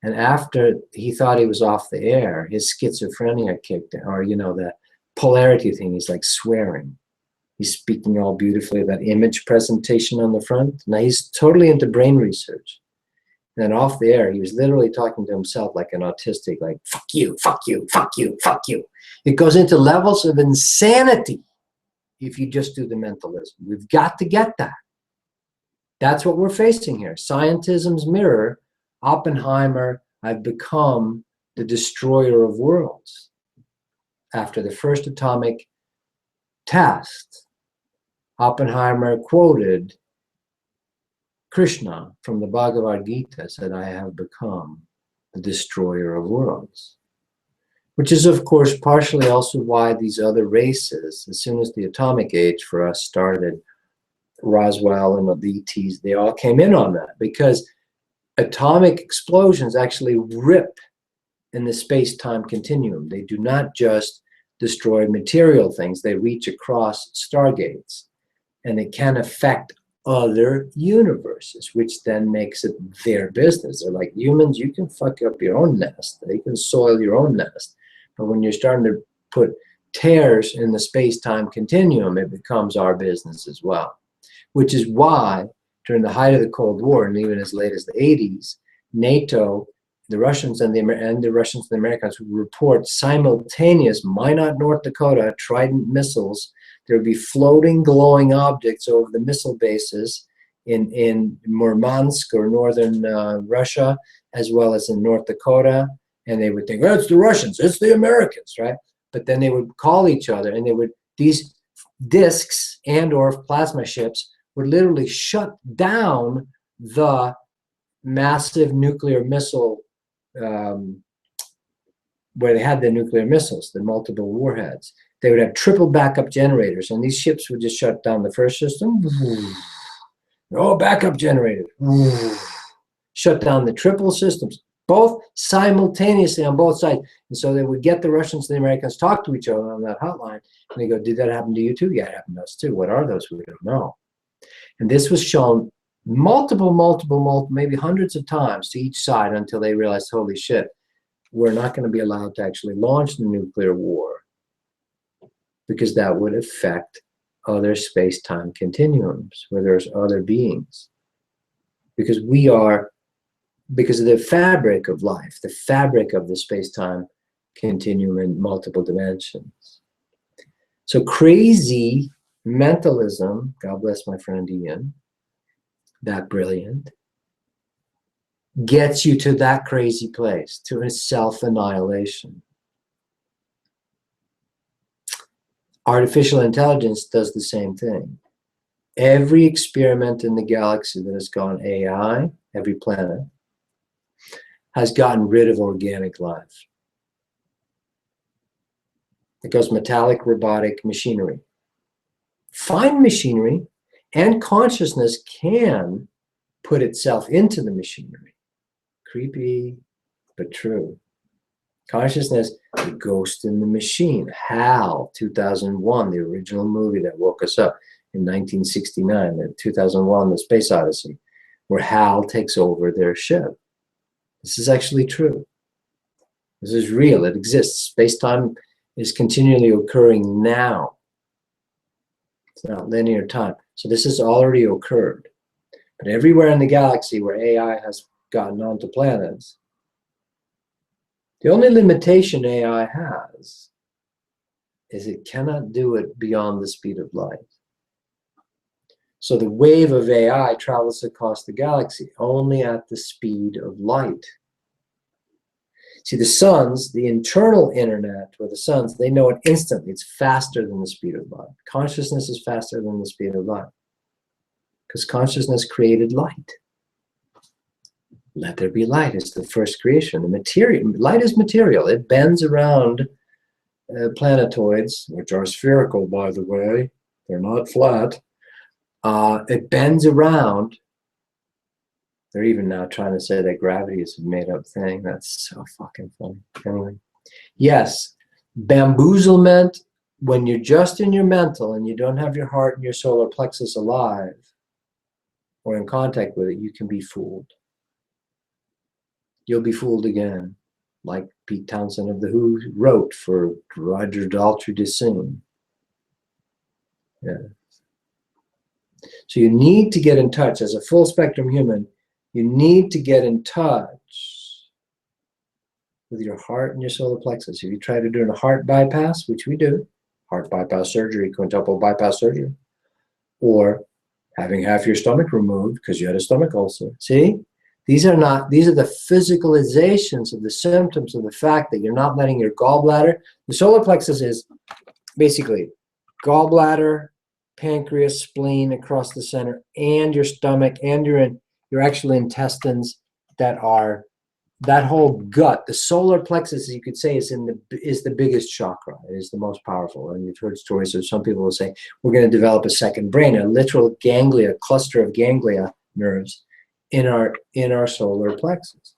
and after he thought he was off the air, his schizophrenia kicked in, or, you know, that polarity thing, he's like swearing. He's speaking all beautifully, that image presentation on the front. Now he's totally into brain research. And then off the air, he was literally talking to himself like an autistic, like, fuck you, fuck you, fuck you, fuck you. It goes into levels of insanity if you just do the mentalism. We've got to get that. That's what we're facing here. Scientism's mirror, Oppenheimer, I've become the destroyer of worlds. After the first atomic test, Oppenheimer quoted Krishna from the Bhagavad Gita, said, I have become the destroyer of worlds. Which is, of course, partially also why these other races, as soon as the atomic age for us started, Roswell and the ETs, they all came in on that, because atomic explosions actually rip in the space-time continuum. They do not just destroy material things, they reach across stargates, and it can affect other universes, which then makes it their business. They're like, humans, you can fuck up your own nest, they can soil your own nest, but when you're starting to put tears in the space-time continuum, it becomes our business as well. Which is why, during the height of the Cold War, and even as late as the 80s, NATO, the Russians and the Americans would report simultaneous Minot, North Dakota, Trident missiles. There would be floating, glowing objects over the missile bases in Murmansk or northern Russia, as well as in North Dakota. And they would think, oh, it's the Russians, it's the Americans, right? But then they would call each other, and these discs and or plasma ships would literally shut down the massive nuclear missile, where they had the nuclear missiles, the multiple warheads. They would have triple backup generators, and these ships would just shut down the first system. Oh, backup generator. Shut down the triple systems, both simultaneously on both sides. And so they would get the Russians and the Americans talk to each other on that hotline, and they go, did that happen to you too? Yeah, it happened to us too. What are those? We don't know. And this was shown multiple, maybe hundreds of times to each side until they realized, holy shit, we're not going to be allowed to actually launch the nuclear war, because that would affect other space-time continuums where there's other beings. Because of the fabric of life, the fabric of the space-time continuum in multiple dimensions. So crazy mentalism, God bless my friend Ian, that brilliant, gets you to that crazy place, to a self-annihilation. Artificial intelligence does the same thing. Every experiment in the galaxy that has gone AI, every planet, has gotten rid of organic life. It goes metallic, robotic, machinery. Fine machinery and consciousness can put itself into the machinery. Creepy, but true. Consciousness, the ghost in the machine. HAL, 2001, the original movie that woke us up in 1969, the 2001, The Space Odyssey, where HAL takes over their ship. This is actually true. This is real, it exists. Space-time is continually occurring now. It's not linear time. So this has already occurred. But everywhere in the galaxy where AI has gotten onto planets, the only limitation AI has is it cannot do it beyond the speed of light. So the wave of AI travels across the galaxy only at the speed of light. See, the suns, the internal internet, or the suns, they know it instantly. It's faster than the speed of light. Consciousness is faster than the speed of light because consciousness created light. Let there be light is the first creation. The material, light is material. It bends around planetoids, which are spherical, by the way. They're not flat. It bends around. They're even now trying to say that gravity is a made-up thing. That's so fucking funny. Anyway, yes, bamboozlement, when you're just in your mental and you don't have your heart and your solar plexus alive or in contact with it, you can be fooled. You'll be fooled again, like Pete Townsend of The Who wrote for Roger Daltrey to sing. Yeah. So you need to get in touch as a full spectrum human. You need to get in touch with your heart and your solar plexus. If you try to do a heart bypass, which we do, heart bypass surgery, quintuple bypass surgery, or having half your stomach removed because you had a stomach ulcer. See, these are the physicalizations of the symptoms of the fact that you're not letting your gallbladder. The solar plexus is basically gallbladder, pancreas, spleen across the center, and your stomach, and your actual intestines that are, that whole gut. The solar plexus, you could say, is the biggest chakra. It is the most powerful. And you've heard stories of some people will say, we're going to develop a second brain, a literal ganglia, cluster of ganglia nerves in our solar plexus.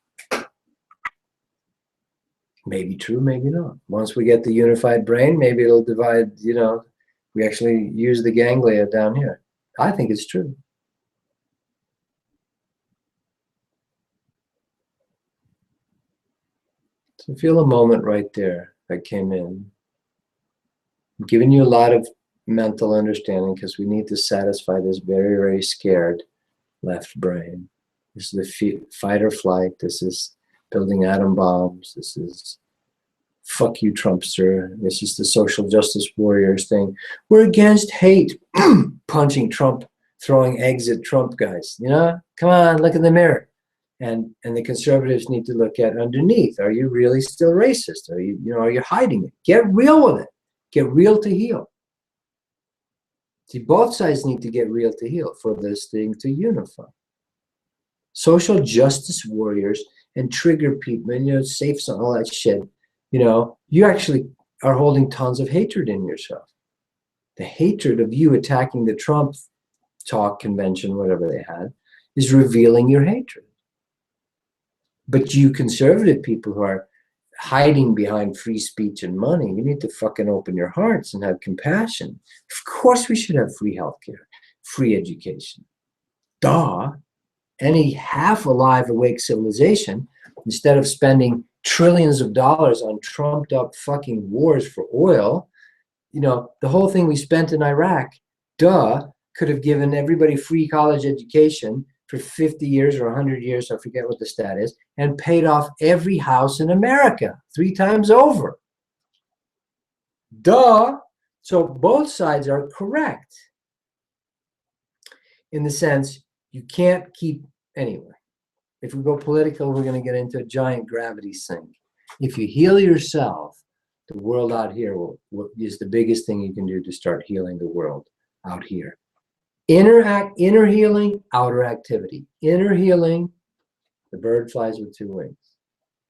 Maybe true, maybe not. Once we get the unified brain, maybe it'll divide, you know, we actually use the ganglia down here. I think it's true. So feel a moment right there that came in. I'm giving you a lot of mental understanding because we need to satisfy this very, very scared left brain. This is the fight or flight. This is building atom bombs. This is fuck you, Trumpster. This is the social justice warriors thing. We're against hate. Punching Trump, throwing eggs at Trump guys. You know, come on, look in the mirror. And the conservatives need to look at underneath. Are you really still racist? Are you hiding it? Get real with it. Get real to heal. See, both sides need to get real to heal for this thing to unify. Social justice warriors and trigger people, and, you know, safes and all that shit. You know, you actually are holding tons of hatred in yourself. The hatred of you attacking the Trump talk convention, whatever they had, is revealing your hatred. But you conservative people who are hiding behind free speech and money, you need to fucking open your hearts and have compassion. Of course we should have free healthcare, free education. Duh. Any half alive, awake civilization, instead of spending trillions of dollars on trumped up fucking wars for oil, you know, the whole thing we spent in Iraq, duh, could have given everybody free college education for 50 years or 100 years, I forget what the stat is, and paid off every house in America 3 times over. Duh. So both sides are correct in the sense you can't keep, anyway, if we go political, we're going to get into a giant gravity sink. If you heal yourself, the world out here is the biggest thing you can do to start healing the world out here. Inner healing, outer activity. Inner healing, the bird flies with 2 wings.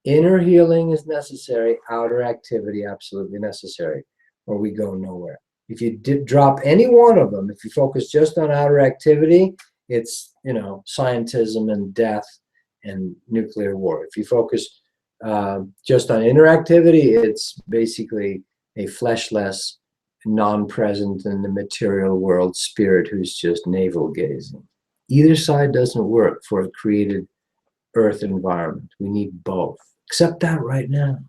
Inner healing is necessary, outer activity absolutely necessary, or we go nowhere. If you drop any one of them, if you focus just on outer activity, it's, you know, scientism and death and nuclear war. If you focus just on interactivity, it's basically a fleshless, non-present in the material world spirit who's just navel gazing. Either side doesn't work for a created earth environment. We need both. Accept that right now.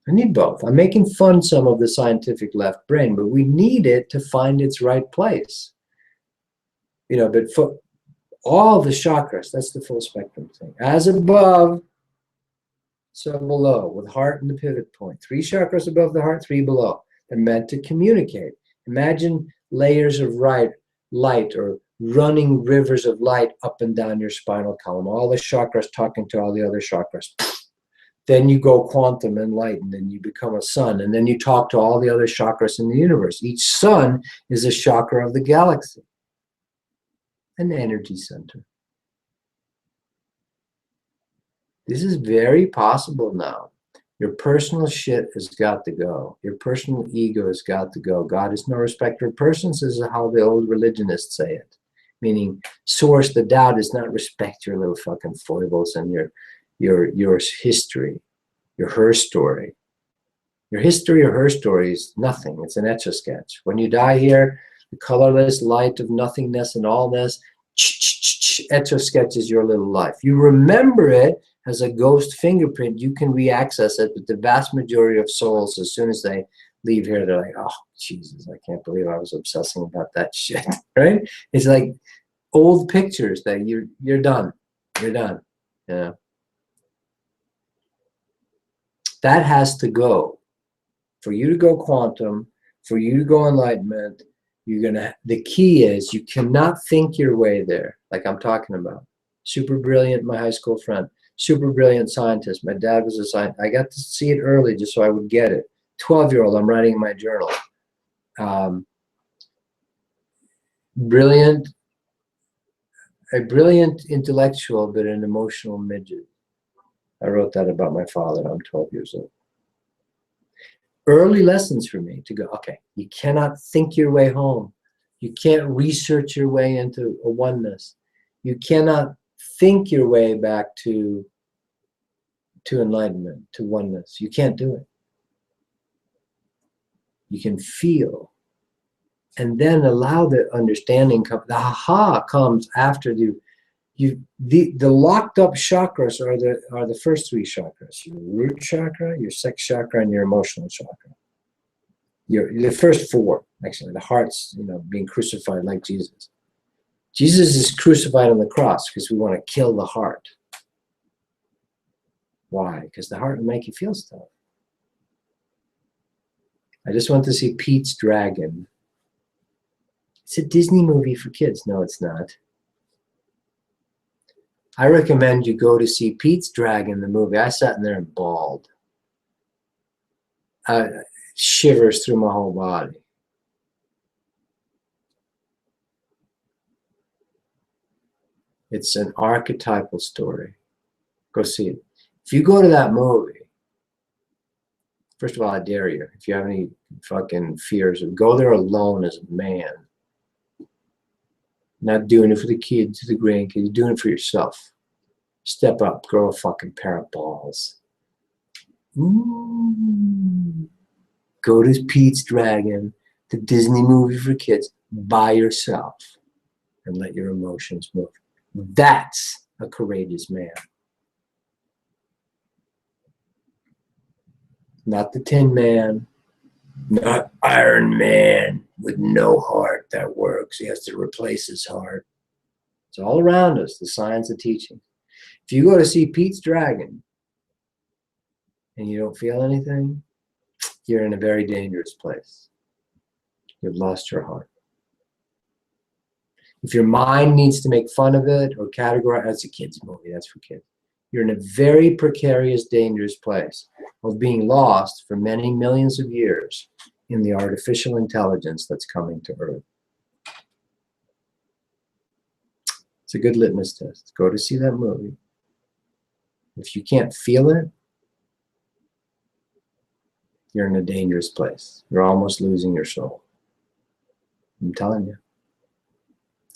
I need both. I'm making fun some of the scientific left brain, but we need it to find its right place. You know, but for all the chakras, that's the full spectrum thing. As above, so below, with heart and the pivot point. 3 chakras above the heart, 3 below. They're meant to communicate. Imagine layers of light or running rivers of light up and down your spinal column. All the chakras talking to all the other chakras. Then you go quantum enlightened and you become a sun. And then you talk to all the other chakras in the universe. Each sun is a chakra of the galaxy. An energy center. This is very possible now. Your personal shit has got to go. Your personal ego has got to go. God is no respecter of persons, is how the old religionists say it. Meaning, source, the Tao does not respect your little fucking foibles and your history, your her story. Your history or her story is nothing. It's an etch-a-sketch. When you die here, the colorless light of nothingness and allness, etch-a-sketch is your little life. You remember it as a ghost fingerprint. You can re-access it, but the vast majority of souls, as soon as they leave here, they're like, oh, Jesus, I can't believe I was obsessing about that shit, right? It's like old pictures that you're done. You're done, yeah. That has to go. For you to go quantum, for you to go enlightenment, the key is you cannot think your way there, like I'm talking about. Super brilliant, my high school friend. Super brilliant scientist. My dad was a scientist. I got to see it early just so I would get it. 12-year-old, I'm writing in my journal. Brilliant, a brilliant intellectual, but an emotional midget. I wrote that about my father. I'm 12 years old. Early lessons for me to go, okay, you cannot think your way home. You can't research your way into a oneness. You cannot think your way back to enlightenment, to oneness. You can't do it. You can feel. And then allow the understanding, the aha comes after the locked up chakras are the first 3 chakras. Your root chakra, your sex chakra, and your emotional chakra. The first 4, actually. The heart's, being crucified like Jesus. Jesus is crucified on the cross because we want to kill the heart. Why? Because the heart will make you feel stuff. I just went to see Pete's Dragon. It's a Disney movie for kids. No, it's not. I recommend you go to see Pete's Dragon, the movie. I sat in there and bawled. Shivers through my whole body. It's an archetypal story. Go see it. If you go to that movie, first of all, I dare you. If you have any fucking fears, go there alone as a man. Not doing it for the kids, the grandkids. You're doing it for yourself. Step up, grow a fucking pair of balls. Ooh. Go to Pete's Dragon, the Disney movie for kids, by yourself, and let your emotions move. That's a courageous man. Not the Tin Man, not Iron Man with no heart that works. He has to replace his heart. It's all around us, the science of teaching. If you go to see Pete's Dragon and you don't feel anything, you're in a very dangerous place. You've lost your heart. If your mind needs to make fun of it or categorize, that's a kid's movie, that's for kids. You're in a very precarious, dangerous place of being lost for many millions of years in the artificial intelligence that's coming to Earth. It's a good litmus test. Go to see that movie. If you can't feel it, you're in a dangerous place. You're almost losing your soul. I'm telling you.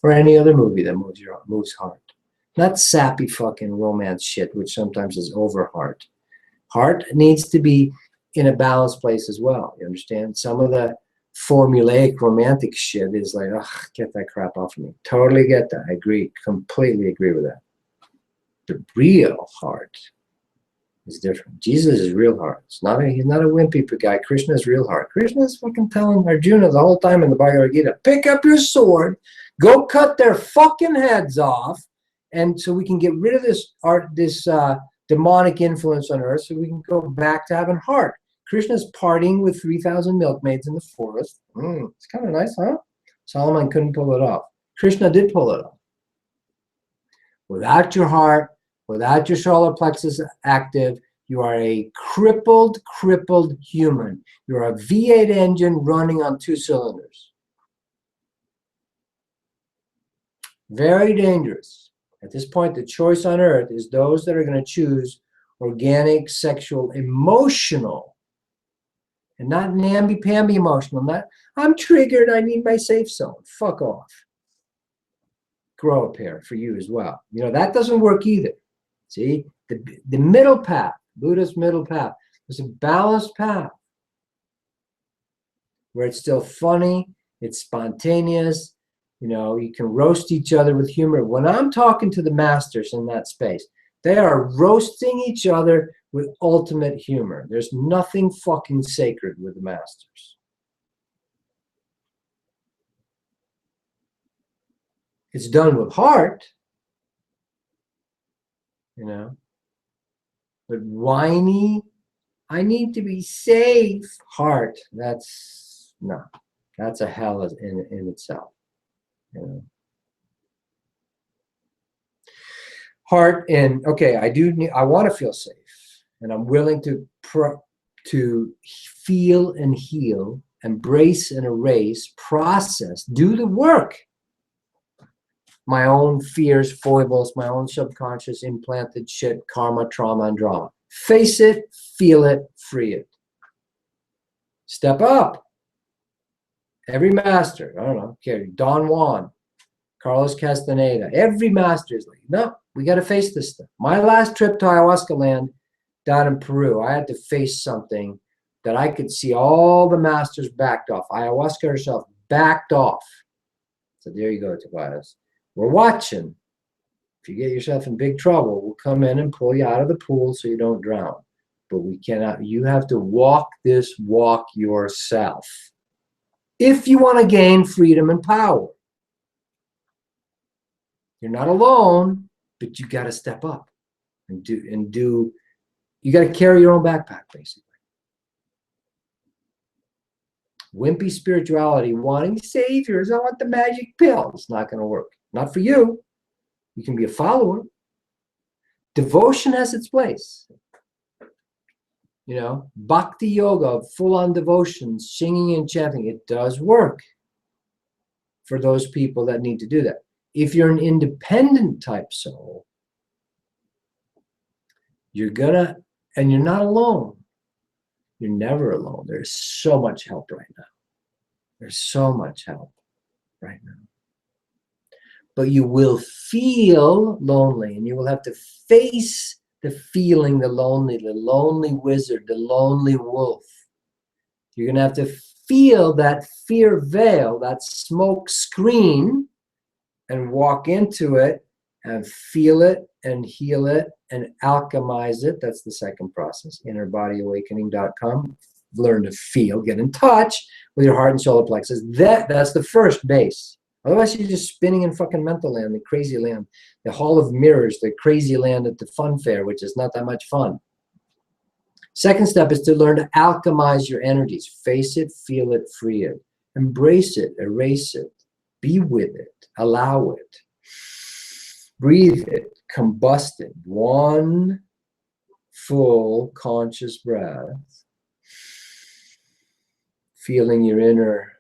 Or any other movie that moves heart. Not sappy fucking romance shit, which sometimes is over heart. Heart needs to be in a balanced place as well. You understand? Some of the formulaic romantic shit is like, ugh, get that crap off of me. Totally get that. I agree. Completely agree with that. The real heart is different. Jesus is real hard. He's not a wimpy guy. Krishna is real hard. Krishna is fucking telling Arjuna the whole time in the Bhagavad Gita, pick up your sword, go cut their fucking heads off, and so we can get rid of this demonic influence on earth, so we can go back to having heart. Krishna's partying with 3,000 milkmaids in the forest. It's kind of nice, huh? Solomon couldn't pull it off. Krishna did pull it off. Without your heart, without your solar plexus active, you are a crippled human. You're a V8 engine running on 2 cylinders. Very dangerous. At this point, the choice on earth is those that are going to choose organic, sexual, emotional, and not namby-pamby emotional. Not, I'm triggered, I need my safe zone. Fuck off. Grow a pair for you as well. You know, that doesn't work either. See, the middle path, Buddha's middle path, is a balanced path where it's still funny, it's spontaneous, you know, you can roast each other with humor. When I'm talking to the masters in that space, they are roasting each other with ultimate humor. There's nothing fucking sacred with the masters. It's done with heart, you know, but whiny, I need to be safe, heart, that's a hell in itself, you know. Heart and, okay, I want to feel safe, and I'm willing to feel and heal, embrace and erase, process, do the work. My own fears, foibles, my own subconscious implanted shit, karma, trauma, and drama. Face it, feel it, free it. Step up. Every master, I don't know, Don Juan, Carlos Castaneda, every master is like, no, we got to face this stuff. My last trip to ayahuasca land down in Peru, I had to face something that I could see all the masters backed off. Ayahuasca herself backed off. So there you go, Tobias. We're watching. If you get yourself in big trouble, we'll come in and pull you out of the pool so you don't drown. But we cannot, you have to walk this walk yourself if you want to gain freedom and power. You're not alone, but you got to step up and do, you got to carry your own backpack, basically. Wimpy spirituality, wanting saviors, I want the magic pill. It's not going to work. Not for you. You can be a follower. Devotion has its place. You know, bhakti yoga, full-on devotion, singing and chanting, it does work for those people that need to do that. If you're an independent type soul, you're gonna, and you're not alone. You're never alone. There's so much help right now. There's so much help right now. But you will feel lonely, and you will have to face the feeling, the lonely wizard, the lonely wolf. You're going to have to feel that fear veil, that smoke screen, and walk into it and feel it and heal it and alchemize it. That's the second process, innerbodyawakening.com. Learn to feel, get in touch with your heart and solar plexus. That's the first base. Otherwise, you're just spinning in fucking mental land, the crazy land, the hall of mirrors, the crazy land at the fun fair, which is not that much fun. Second step is to learn to alchemize your energies. Face it, feel it, free it. Embrace it, erase it. Be with it, allow it. Breathe it, combust it. One full conscious breath. Feeling your inner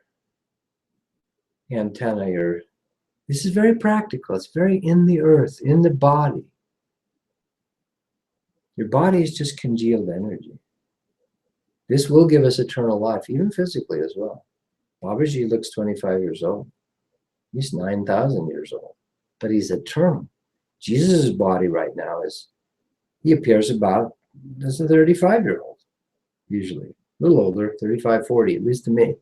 antenna, this is very practical. It's very in the earth, in the body. Your body is just congealed energy. This will give us eternal life, even physically as well. Babaji looks 25 years old. He's 9,000 years old, but he's eternal. Jesus' body right now he appears about as a 35-year-old, usually. A little older, 35, 40, at least to me.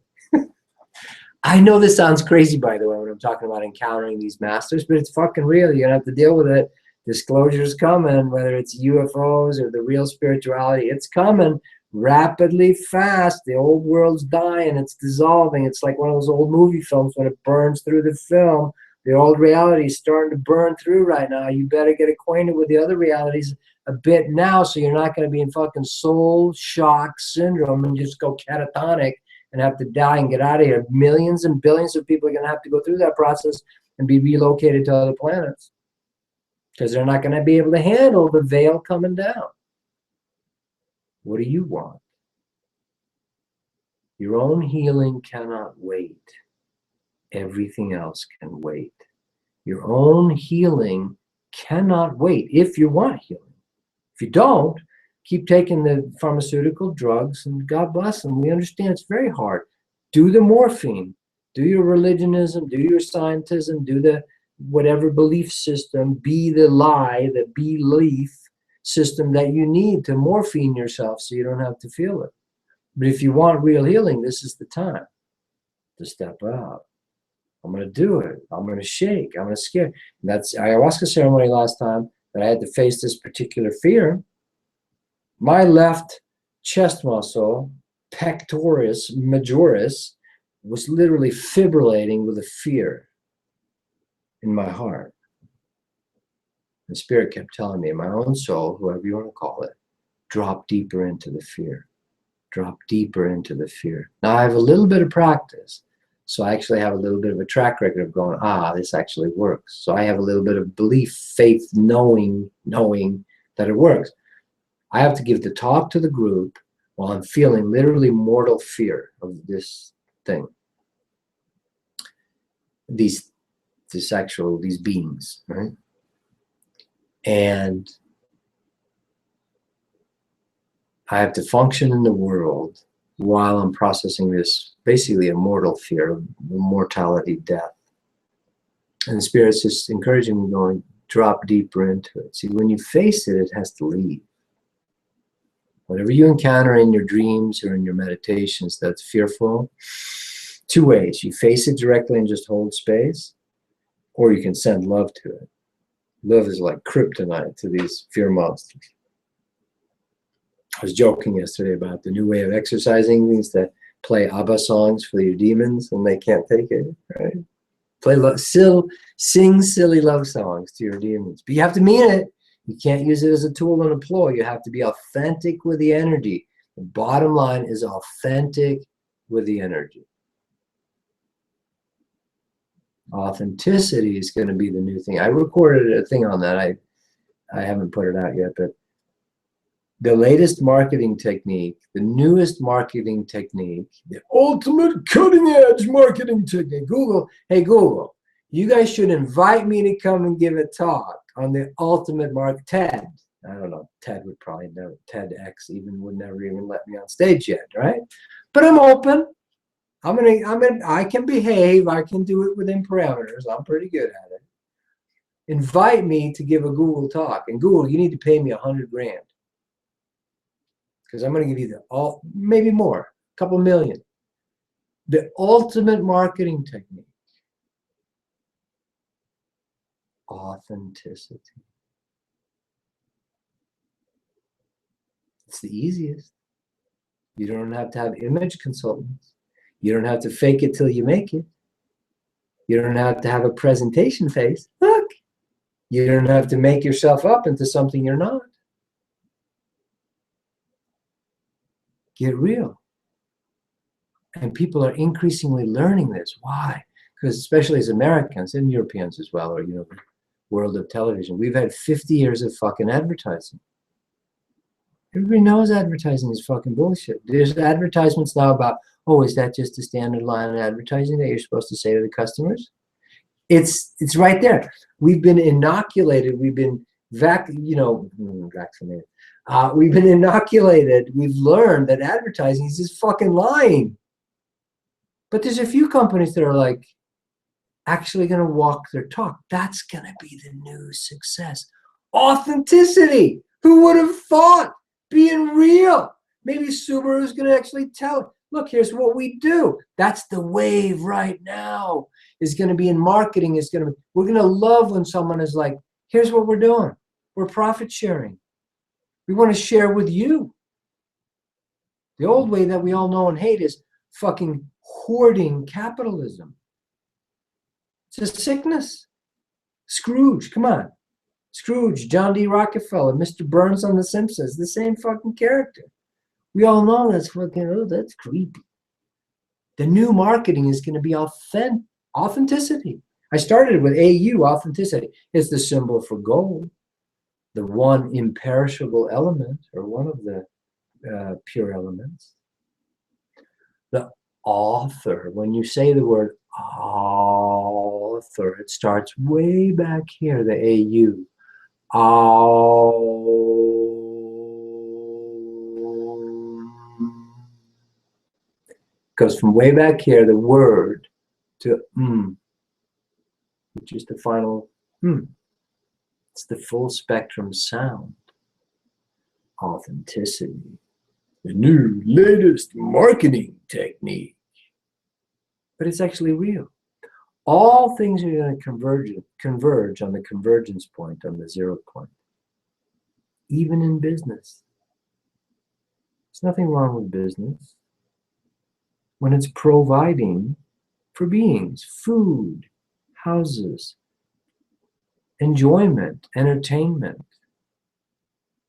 I know this sounds crazy, by the way, when I'm talking about encountering these masters, but it's fucking real. You're going to have to deal with it. Disclosure's coming, whether it's UFOs or the real spirituality, it's coming rapidly, fast. The old world's dying, it's dissolving. It's like one of those old movie films when it burns through the film. The old reality is starting to burn through right now. You better get acquainted with the other realities a bit now, so you're not going to be in fucking soul shock syndrome and just go catatonic and have to die and get out of here. Millions and billions of people are going to have to go through that process and be relocated to other planets because they're not going to be able to handle the veil coming down. What do you want? Your own healing cannot wait. Everything else can wait. Your own healing cannot wait if you want healing. If you don't, keep taking the pharmaceutical drugs, and God bless them. We understand it's very hard. Do the morphine. Do your religionism. Do your scientism. Do the whatever belief system. Be the lie, the belief system that you need to morphine yourself so you don't have to feel it. But if you want real healing, this is the time to step out. I'm going to do it. I'm going to shake. I'm going to scare. And that's ayahuasca ceremony last time that I had to face this particular fear. My left chest muscle, pectoris majoris, was literally fibrillating with a fear in my heart. The spirit kept telling me, my own soul, whoever you want to call it, drop deeper into the fear. Drop deeper into the fear. Now I have a little bit of practice. So I actually have a little bit of a track record of going, this actually works. So I have a little bit of belief, faith, knowing that it works. I have to give the talk to the group while I'm feeling literally mortal fear of this thing. These beings, right? And I have to function in the world while I'm processing this basically a mortal fear of mortality, death. And the Spirit's just encouraging me, going, drop deeper into it. See, when you face it, it has to leave. Whatever you encounter in your dreams or in your meditations that's fearful, two ways. You face it directly and just hold space, or you can send love to it. Love is like kryptonite to these fear monsters. I was joking yesterday about the new way of exercising means to play ABBA songs for your demons and they can't take it, right? Sing silly love songs to your demons. But you have to mean it. You can't use it as a tool and a ploy. You have to be authentic with the energy. The bottom line is authentic with the energy. Authenticity is going to be the new thing. I recorded a thing on that. I haven't put it out yet, but the latest marketing technique, the newest marketing technique, the ultimate cutting edge marketing technique. Google, hey Google, you guys should invite me to come and give a talk on the ultimate TED. I don't know, TED would probably never, TEDx would never even let me on stage yet, right? But I'm open. I can behave. I can do it within parameters. I'm pretty good at it. Invite me to give a Google talk. And Google, you need to pay me $100 grand. Because I'm going to give you maybe more, a couple million. The ultimate marketing technique. Authenticity. It's the easiest. You don't have to have image consultants. You don't have to fake it till you make it. You don't have to have a presentation face. Look, you don't have to make yourself up into something you're not. Get real. And people are increasingly learning this. Why? Because especially as Americans and Europeans as well, or the world of television, we've had 50 years of fucking advertising. Everybody knows advertising is fucking bullshit. There's advertisements now about, is that just a standard line of advertising that you're supposed to say to the customers? It's right there. We've been inoculated. We've been vaccinated. We've been inoculated. We've learned that advertising is just fucking lying. But there's a few companies that are like actually going to walk their talk. That's going to be the new success. Authenticity. Who would have thought? Being real. Maybe Subaru is going to actually tell it. Look, here's what we do. That's the wave right now. Is going to be in marketing. We're going to love when someone is like, Here's what we're doing. We're profit sharing. We want to share with you. The old way that we all know and hate is fucking hoarding capitalism. It's a sickness. Scrooge, come on. Scrooge, John D. Rockefeller, Mr. Burns on The Simpsons, the same fucking character. We all know that's fucking, oh, that's creepy. The new marketing is going to be authenticity. I started with AU, authenticity. It's the symbol for gold, the one imperishable element, or one of the pure elements. The author, when you say the word author, it starts way back here, the AU. Goes from way back here, the word, to which is the final It's the full spectrum sound. Authenticity. The new, latest marketing technique. But it's actually real. All things are going to converge on the convergence point, on the 0 point. Even in business. There's nothing wrong with business when it's providing for beings, food, houses, enjoyment, entertainment.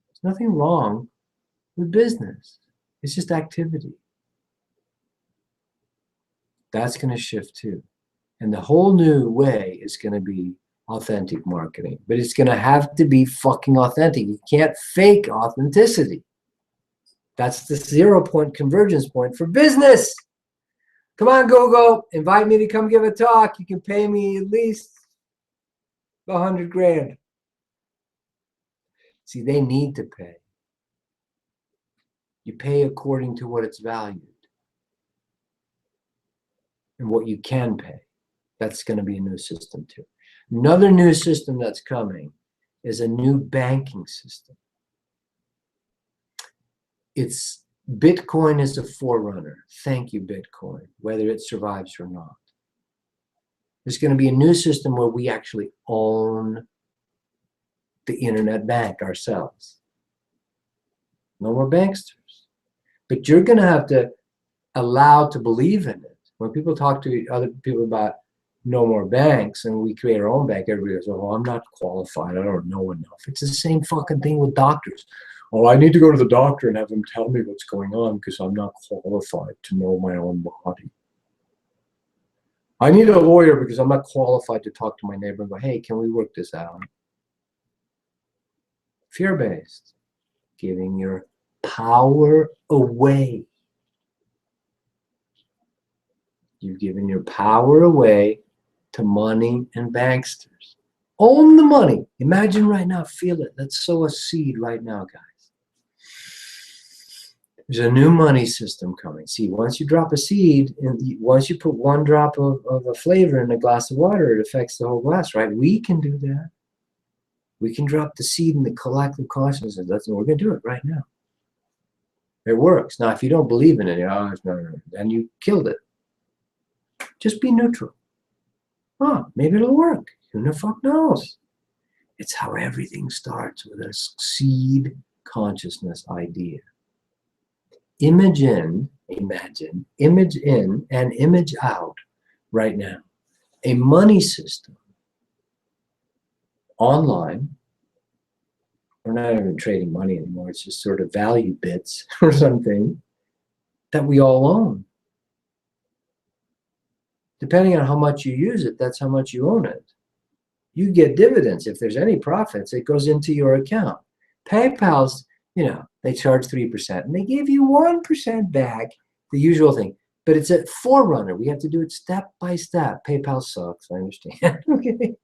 There's nothing wrong with business. It's just activity. That's going to shift too. And the whole new way is going to be authentic marketing. But it's going to have to be fucking authentic. You can't fake authenticity. That's the 0 point convergence point for business. Come on, Google. Invite me to come give a talk. You can pay me at least $100 grand. See, they need to pay. You pay according to what it's valued and what you can pay. That's going to be a new system too. Another new system that's coming is a new banking system. It's Bitcoin is a forerunner. Thank you, Bitcoin, whether it survives or not. There's going to be a new system where we actually own the internet bank ourselves. No more banksters. But you're going to have to allow to believe in it. When people talk to other people about no more banks and we create our own bank, everybody goes, oh, I'm not qualified. I don't know enough. It's the same fucking thing with doctors. Oh, I need to go to the doctor and have them tell me what's going on because I'm not qualified to know my own body. I need a lawyer because I'm not qualified to talk to my neighbor and go, hey, can we work this out? Fear-based, giving your power away. You've given your power away to money and banksters. Own the money. Imagine right now, feel it. Let's sow a seed right now, guys. There's a new money system coming. See, once you drop a seed, and once you put 1 drop of a flavor in a glass of water, it affects the whole glass, right? We can do that. We can drop the seed in the collective consciousness. That's what we're going to do it right now. It works. Now, if you don't believe in it, no, then you killed it. Just be neutral. Oh, maybe it'll work. Who the fuck knows? It's how everything starts, with a seed consciousness idea. Image in, imagine, image in and image out right now. A money system online. We're not even trading money anymore. It's just sort of value bits or something that we all own. Depending on how much you use it, that's how much you own it. You get dividends. If there's any profits, it goes into your account. PayPal's, they charge 3%, and they give you 1% back, the usual thing. But it's a forerunner. We have to do it step by step. PayPal sucks, I understand. Okay.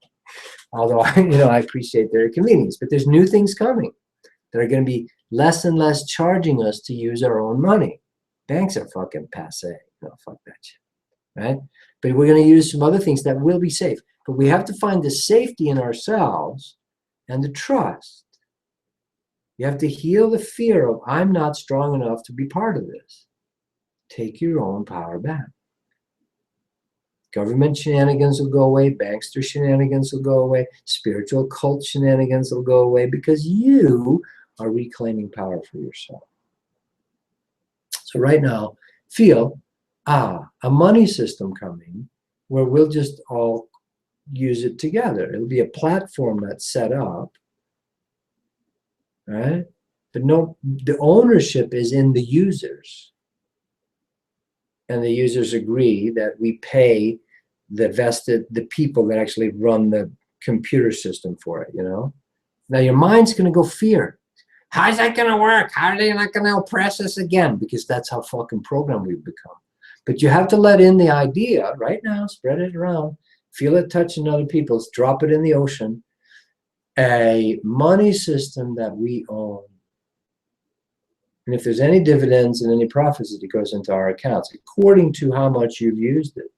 Although, I appreciate their convenience. But there's new things coming that are going to be less and less charging us to use our own money. Banks are fucking passe. No, fuck that shit. Right? But we're going to use some other things that will be safe. But we have to find the safety in ourselves and the trust. You have to heal the fear of, I'm not strong enough to be part of this. Take your own power back. Government shenanigans will go away. Bankster shenanigans will go away. Spiritual cult shenanigans will go away because you are reclaiming power for yourself. So right now, feel, a money system coming where we'll just all use it together. It'll be a platform that's set up, right? But no, the ownership is in the users. And the users agree that we pay the people that actually run the computer system for it, you know? Now your mind's gonna go fear. How's that gonna work? How are they not gonna oppress us again? Because that's how fucking programmed we've become. But you have to let in the idea right now, spread it around, feel it touching other people, drop it in the ocean. A money system that we own. And if there's any dividends and any profits, it goes into our accounts according to how much you've used it.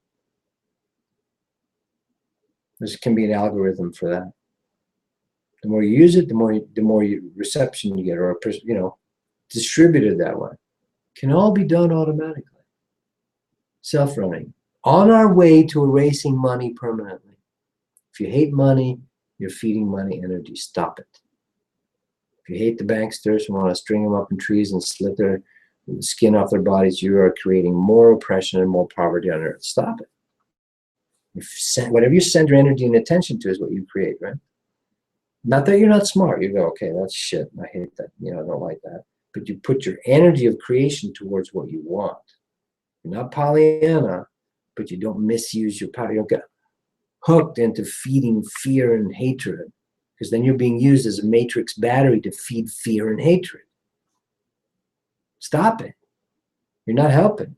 There can be an algorithm for that. The more you use it, the more reception you get, or distributed that way. Can all be done automatically. Self-running. On our way to erasing money permanently. If you hate money, you're feeding money energy. Stop it. If you hate the banksters and want to string them up in trees and slit their skin off their bodies, you are creating more oppression and more poverty on earth. Stop it. Whatever you send your energy and attention to is what you create, right? Not that you're not smart. You go, okay, that's shit. I hate that. I don't like that. But you put your energy of creation towards what you want. You're not Pollyanna, but you don't misuse your power. You don't get hooked into feeding fear and hatred, because then you're being used as a matrix battery to feed fear and hatred. Stop it. You're not helping.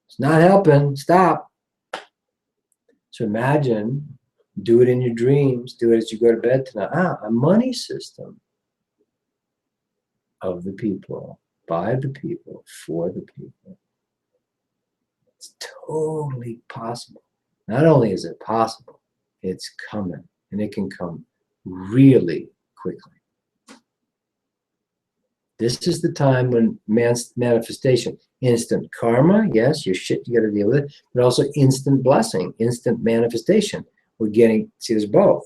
It's not helping. Stop. So imagine, do it in your dreams, do it as you go to bed tonight. A money system of the people, by the people, for the people. It's totally possible. Not only is it possible, it's coming, and it can come really quickly. This is the time when manifestation, instant karma, yes, your shit, you got to deal with it, but also instant blessing, instant manifestation. We're getting, see, there's both.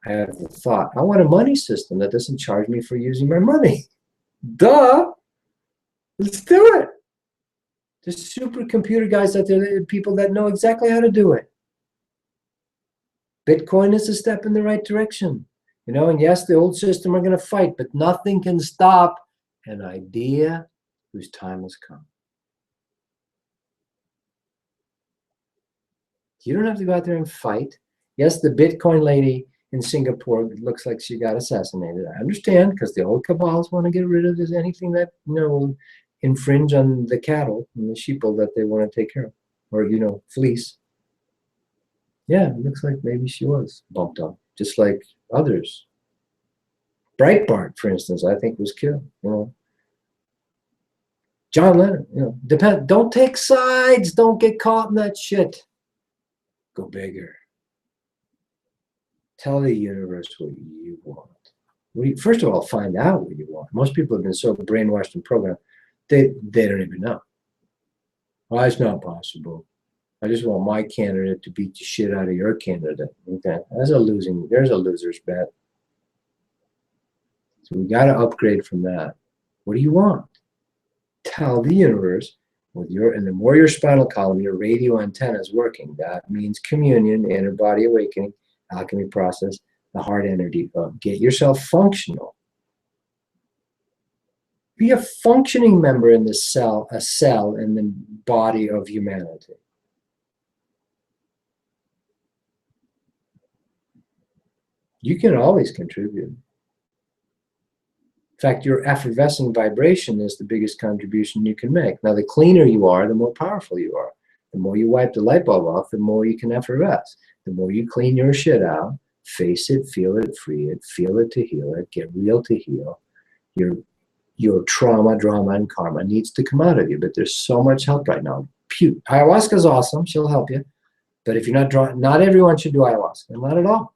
I have the thought, I want a money system that doesn't charge me for using my money. Duh. Let's do it. There's supercomputer guys out there, people that know exactly how to do it. Bitcoin is a step in the right direction. And yes, the old system are going to fight, but nothing can stop an idea whose time has come. You don't have to go out there and fight. Yes, the Bitcoin lady in Singapore looks like she got assassinated. I understand, because the old cabals want to get rid of anything that will infringe on the cattle and the sheeple that they want to take care of, or fleece. Yeah, it looks like maybe she was bumped up, just like others. Breitbart, for instance, I think was killed. John Lennon, don't take sides, don't get caught in that shit. Go bigger. Tell the universe what you want. First of all, find out what you want. Most people have been so brainwashed and programmed, they don't even know. Well, it's not possible. I just want my candidate to beat the shit out of your candidate. Okay, there's a loser's bet. So we got to upgrade from that. What do you want? Tell the universe and the more your spinal column, your radio antenna is working. That means communion, inner body awakening, alchemy process, the heart energy. Get yourself functional. Be a functioning member in the cell, a cell in the body of humanity. You can always contribute. In fact, your effervescing vibration is the biggest contribution you can make. Now, the cleaner you are, the more powerful you are. The more you wipe the light bulb off, the more you can effervesce. The more you clean your shit out, face it, feel it, free it, feel it to heal it, get real to heal. Your trauma, drama, and karma needs to come out of you, but there's so much help right now. Ayahuasca is awesome, she'll help you. But if you're not everyone should do ayahuasca, not at all.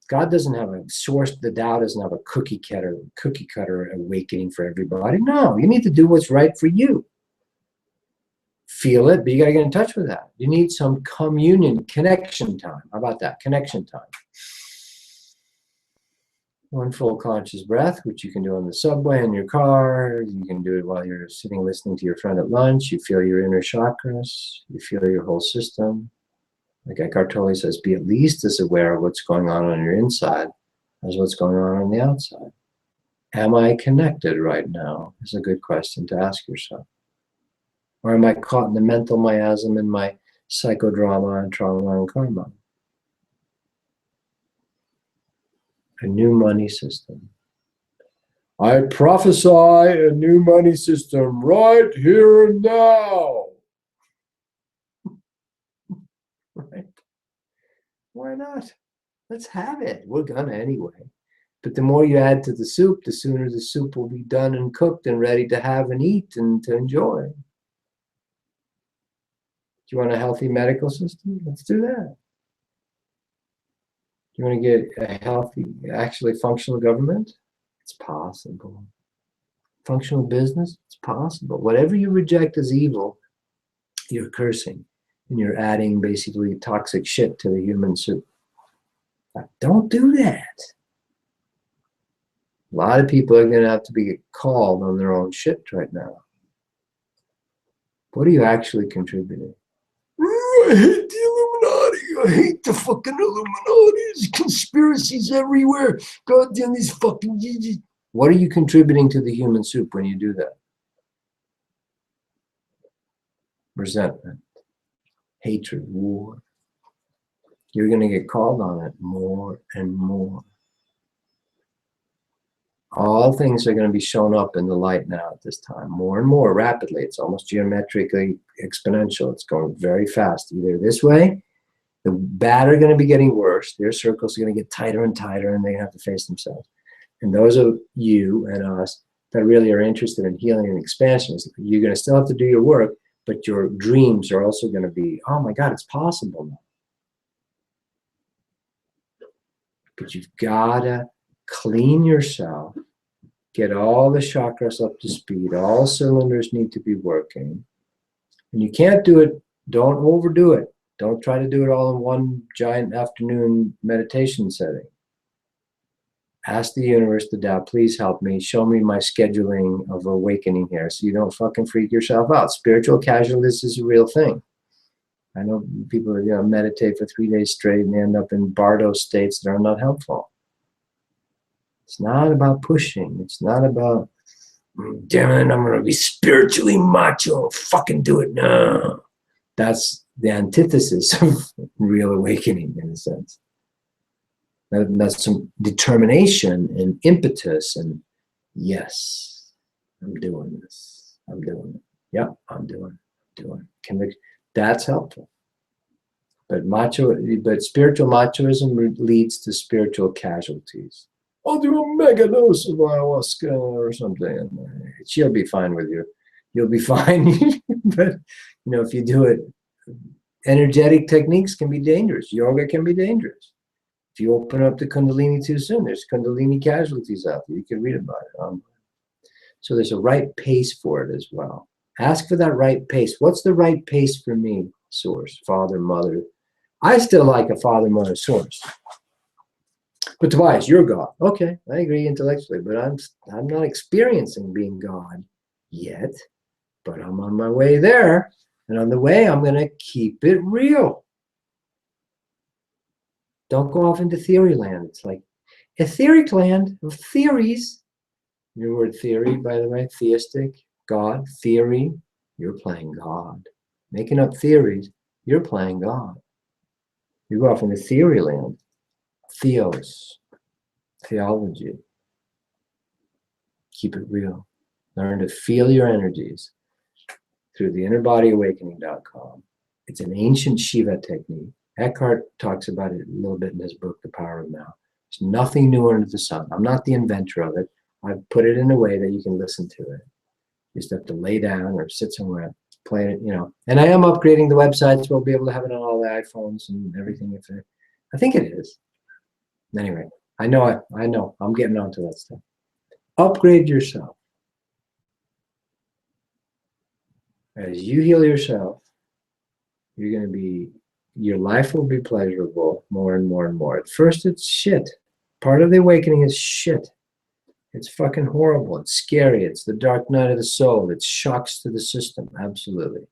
God doesn't have a source, the Tao doesn't have a cookie cutter awakening for everybody. No, you need to do what's right for you. feel it, but you got to get in touch with that. You need some communion, connection time. How about that? Connection time. One full conscious breath, which you can do on the subway, in your car. You can do it while you're sitting listening to your friend at lunch. You feel your inner chakras. You feel your whole system. Like Eckhart Tolle says, be at least as aware of what's going on your inside as what's going on the outside. Am I connected right now? Is a good question to ask yourself. Or am I caught in the mental miasm in my psychodrama and trauma and karma? A new money system. I prophesy a new money system right here and now. Right? Why not? Let's have it. We're gonna anyway. But the more you add to the soup, the sooner the soup will be done and cooked and ready to have and eat and to enjoy. Do you want a healthy medical system? Let's do that. You want to get a healthy, actually functional government? It's possible. Functional business? It's possible. Whatever you reject as evil, you're cursing. And you're adding basically toxic shit to the human soup. Don't do that. A lot of people are going to have to be called on their own shit right now. What are you actually contributing? I hate the Illuminati. I hate the fucking Illuminati. There's conspiracies everywhere. God damn these fucking... What are you contributing to the human soup when you do that? Resentment, hatred, war. You're going to get called on it more and more. All things are going to be shown up in the light now at this time, more and more rapidly. It's almost geometrically exponential. It's going very fast. Either this way, the bad are going to be getting worse. Their circles are going to get tighter and tighter, and they have to face themselves. And those of you and us that really are interested in healing and expansion, you're going to still have to do your work, but your dreams are also going to be, oh my God, it's possible now. But you've got to clean yourself, get all the chakras up to speed, all cylinders need to be working. And you can't do it, don't overdo it. Don't try to do it all in one giant afternoon meditation setting. Ask the universe, the Tao, please help me, show me my scheduling of awakening here so you don't fucking freak yourself out. Spiritual casualties is a real thing. I know people meditate for 3 days straight and they end up in bardo states that are not helpful. It's not about pushing. It's not about, damn it, I'm going to be spiritually macho. Fucking do it now. That's the antithesis of real awakening in a sense. That's some determination and impetus and yes, I'm doing this. I'm doing it. Yep, I'm doing it. That's helpful. But spiritual machoism leads to spiritual casualties. I'll do a mega dose of ayahuasca or something. She'll be fine with you. You'll be fine. But if you do it, energetic techniques can be dangerous. Yoga can be dangerous. If you open up the Kundalini too soon, there's Kundalini casualties out there. You can read about it. So there's a right pace for it as well. Ask for that right pace. What's the right pace for me? Source, father, mother. I still like a father, mother, source. But Tobias, you're God. Okay, I agree intellectually, but I'm not experiencing being God yet. But I'm on my way there. And on the way, I'm going to keep it real. Don't go off into theory land. It's like etheric land of theories. Your word theory, by the way, theistic, God, theory, you're playing God. Making up theories, you're playing God. You go off into theory land, theos, theology. Keep it real. Learn to feel your energies through the innerbodyawakening.com. It's an ancient Shiva technique. Eckhart talks about it a little bit in his book, The Power of Now. There's nothing new under the sun. I'm not the inventor of it. I've put it in a way that you can listen to it. You just have to lay down or sit somewhere, play it, And I am upgrading the website, so we'll be able to have it on all the iPhones and everything. I think it is. Anyway, I know. I'm getting onto that stuff. Upgrade yourself. As you heal yourself, you're going to be, your life will be pleasurable more and more and more. At first, it's shit. Part of the awakening is shit. It's fucking horrible. It's scary. It's the dark night of the soul. It's shocks to the system. Absolutely.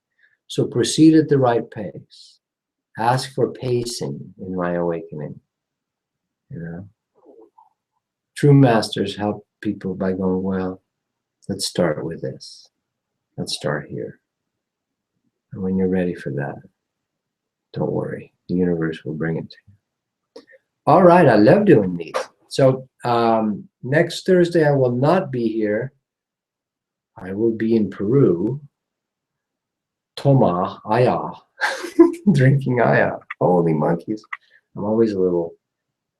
So proceed at the right pace. Ask for pacing in my awakening. You know, true masters help people by going, well, let's start with this. Let's start here. And when you're ready for that, don't worry. The universe will bring it to you. All right. I love doing these. So next Thursday, I will not be here. I will be in Peru. Toma, aya. Drinking aya. Holy monkeys. I'm always a little...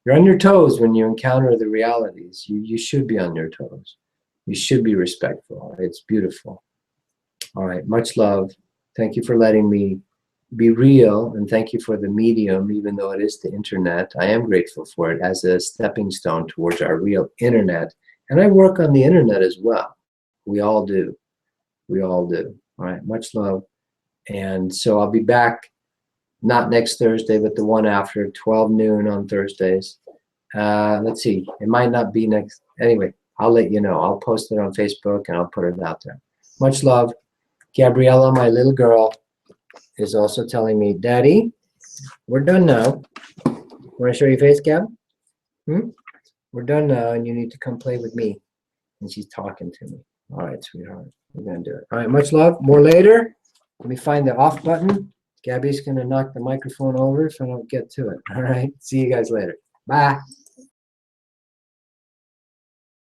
You're on your toes when you encounter the realities. You should be on your toes. You should be respectful. It's beautiful. All right. Much love. Thank you for letting me be real, and thank you for the medium, even though it is the internet. I am grateful for it as a stepping stone towards our real internet. And I work on the internet as well. We all do. We all do. All right. Much love. And so I'll be back, not next Thursday, but the one after, 12 noon on Thursdays. Let's see. It might not be next. Anyway, I'll let you know. I'll post it on Facebook and I'll put it out there. Much love. Gabriella, my little girl, is also telling me, Daddy, we're done now. Want to show your face, Gab? We're done now, and you need to come play with me. And she's talking to me. All right, sweetheart. We're going to do it. All right, much love. More later. Let me find the off button. Gabby's going to knock the microphone over if I don't get to it. All right. See you guys later. Bye.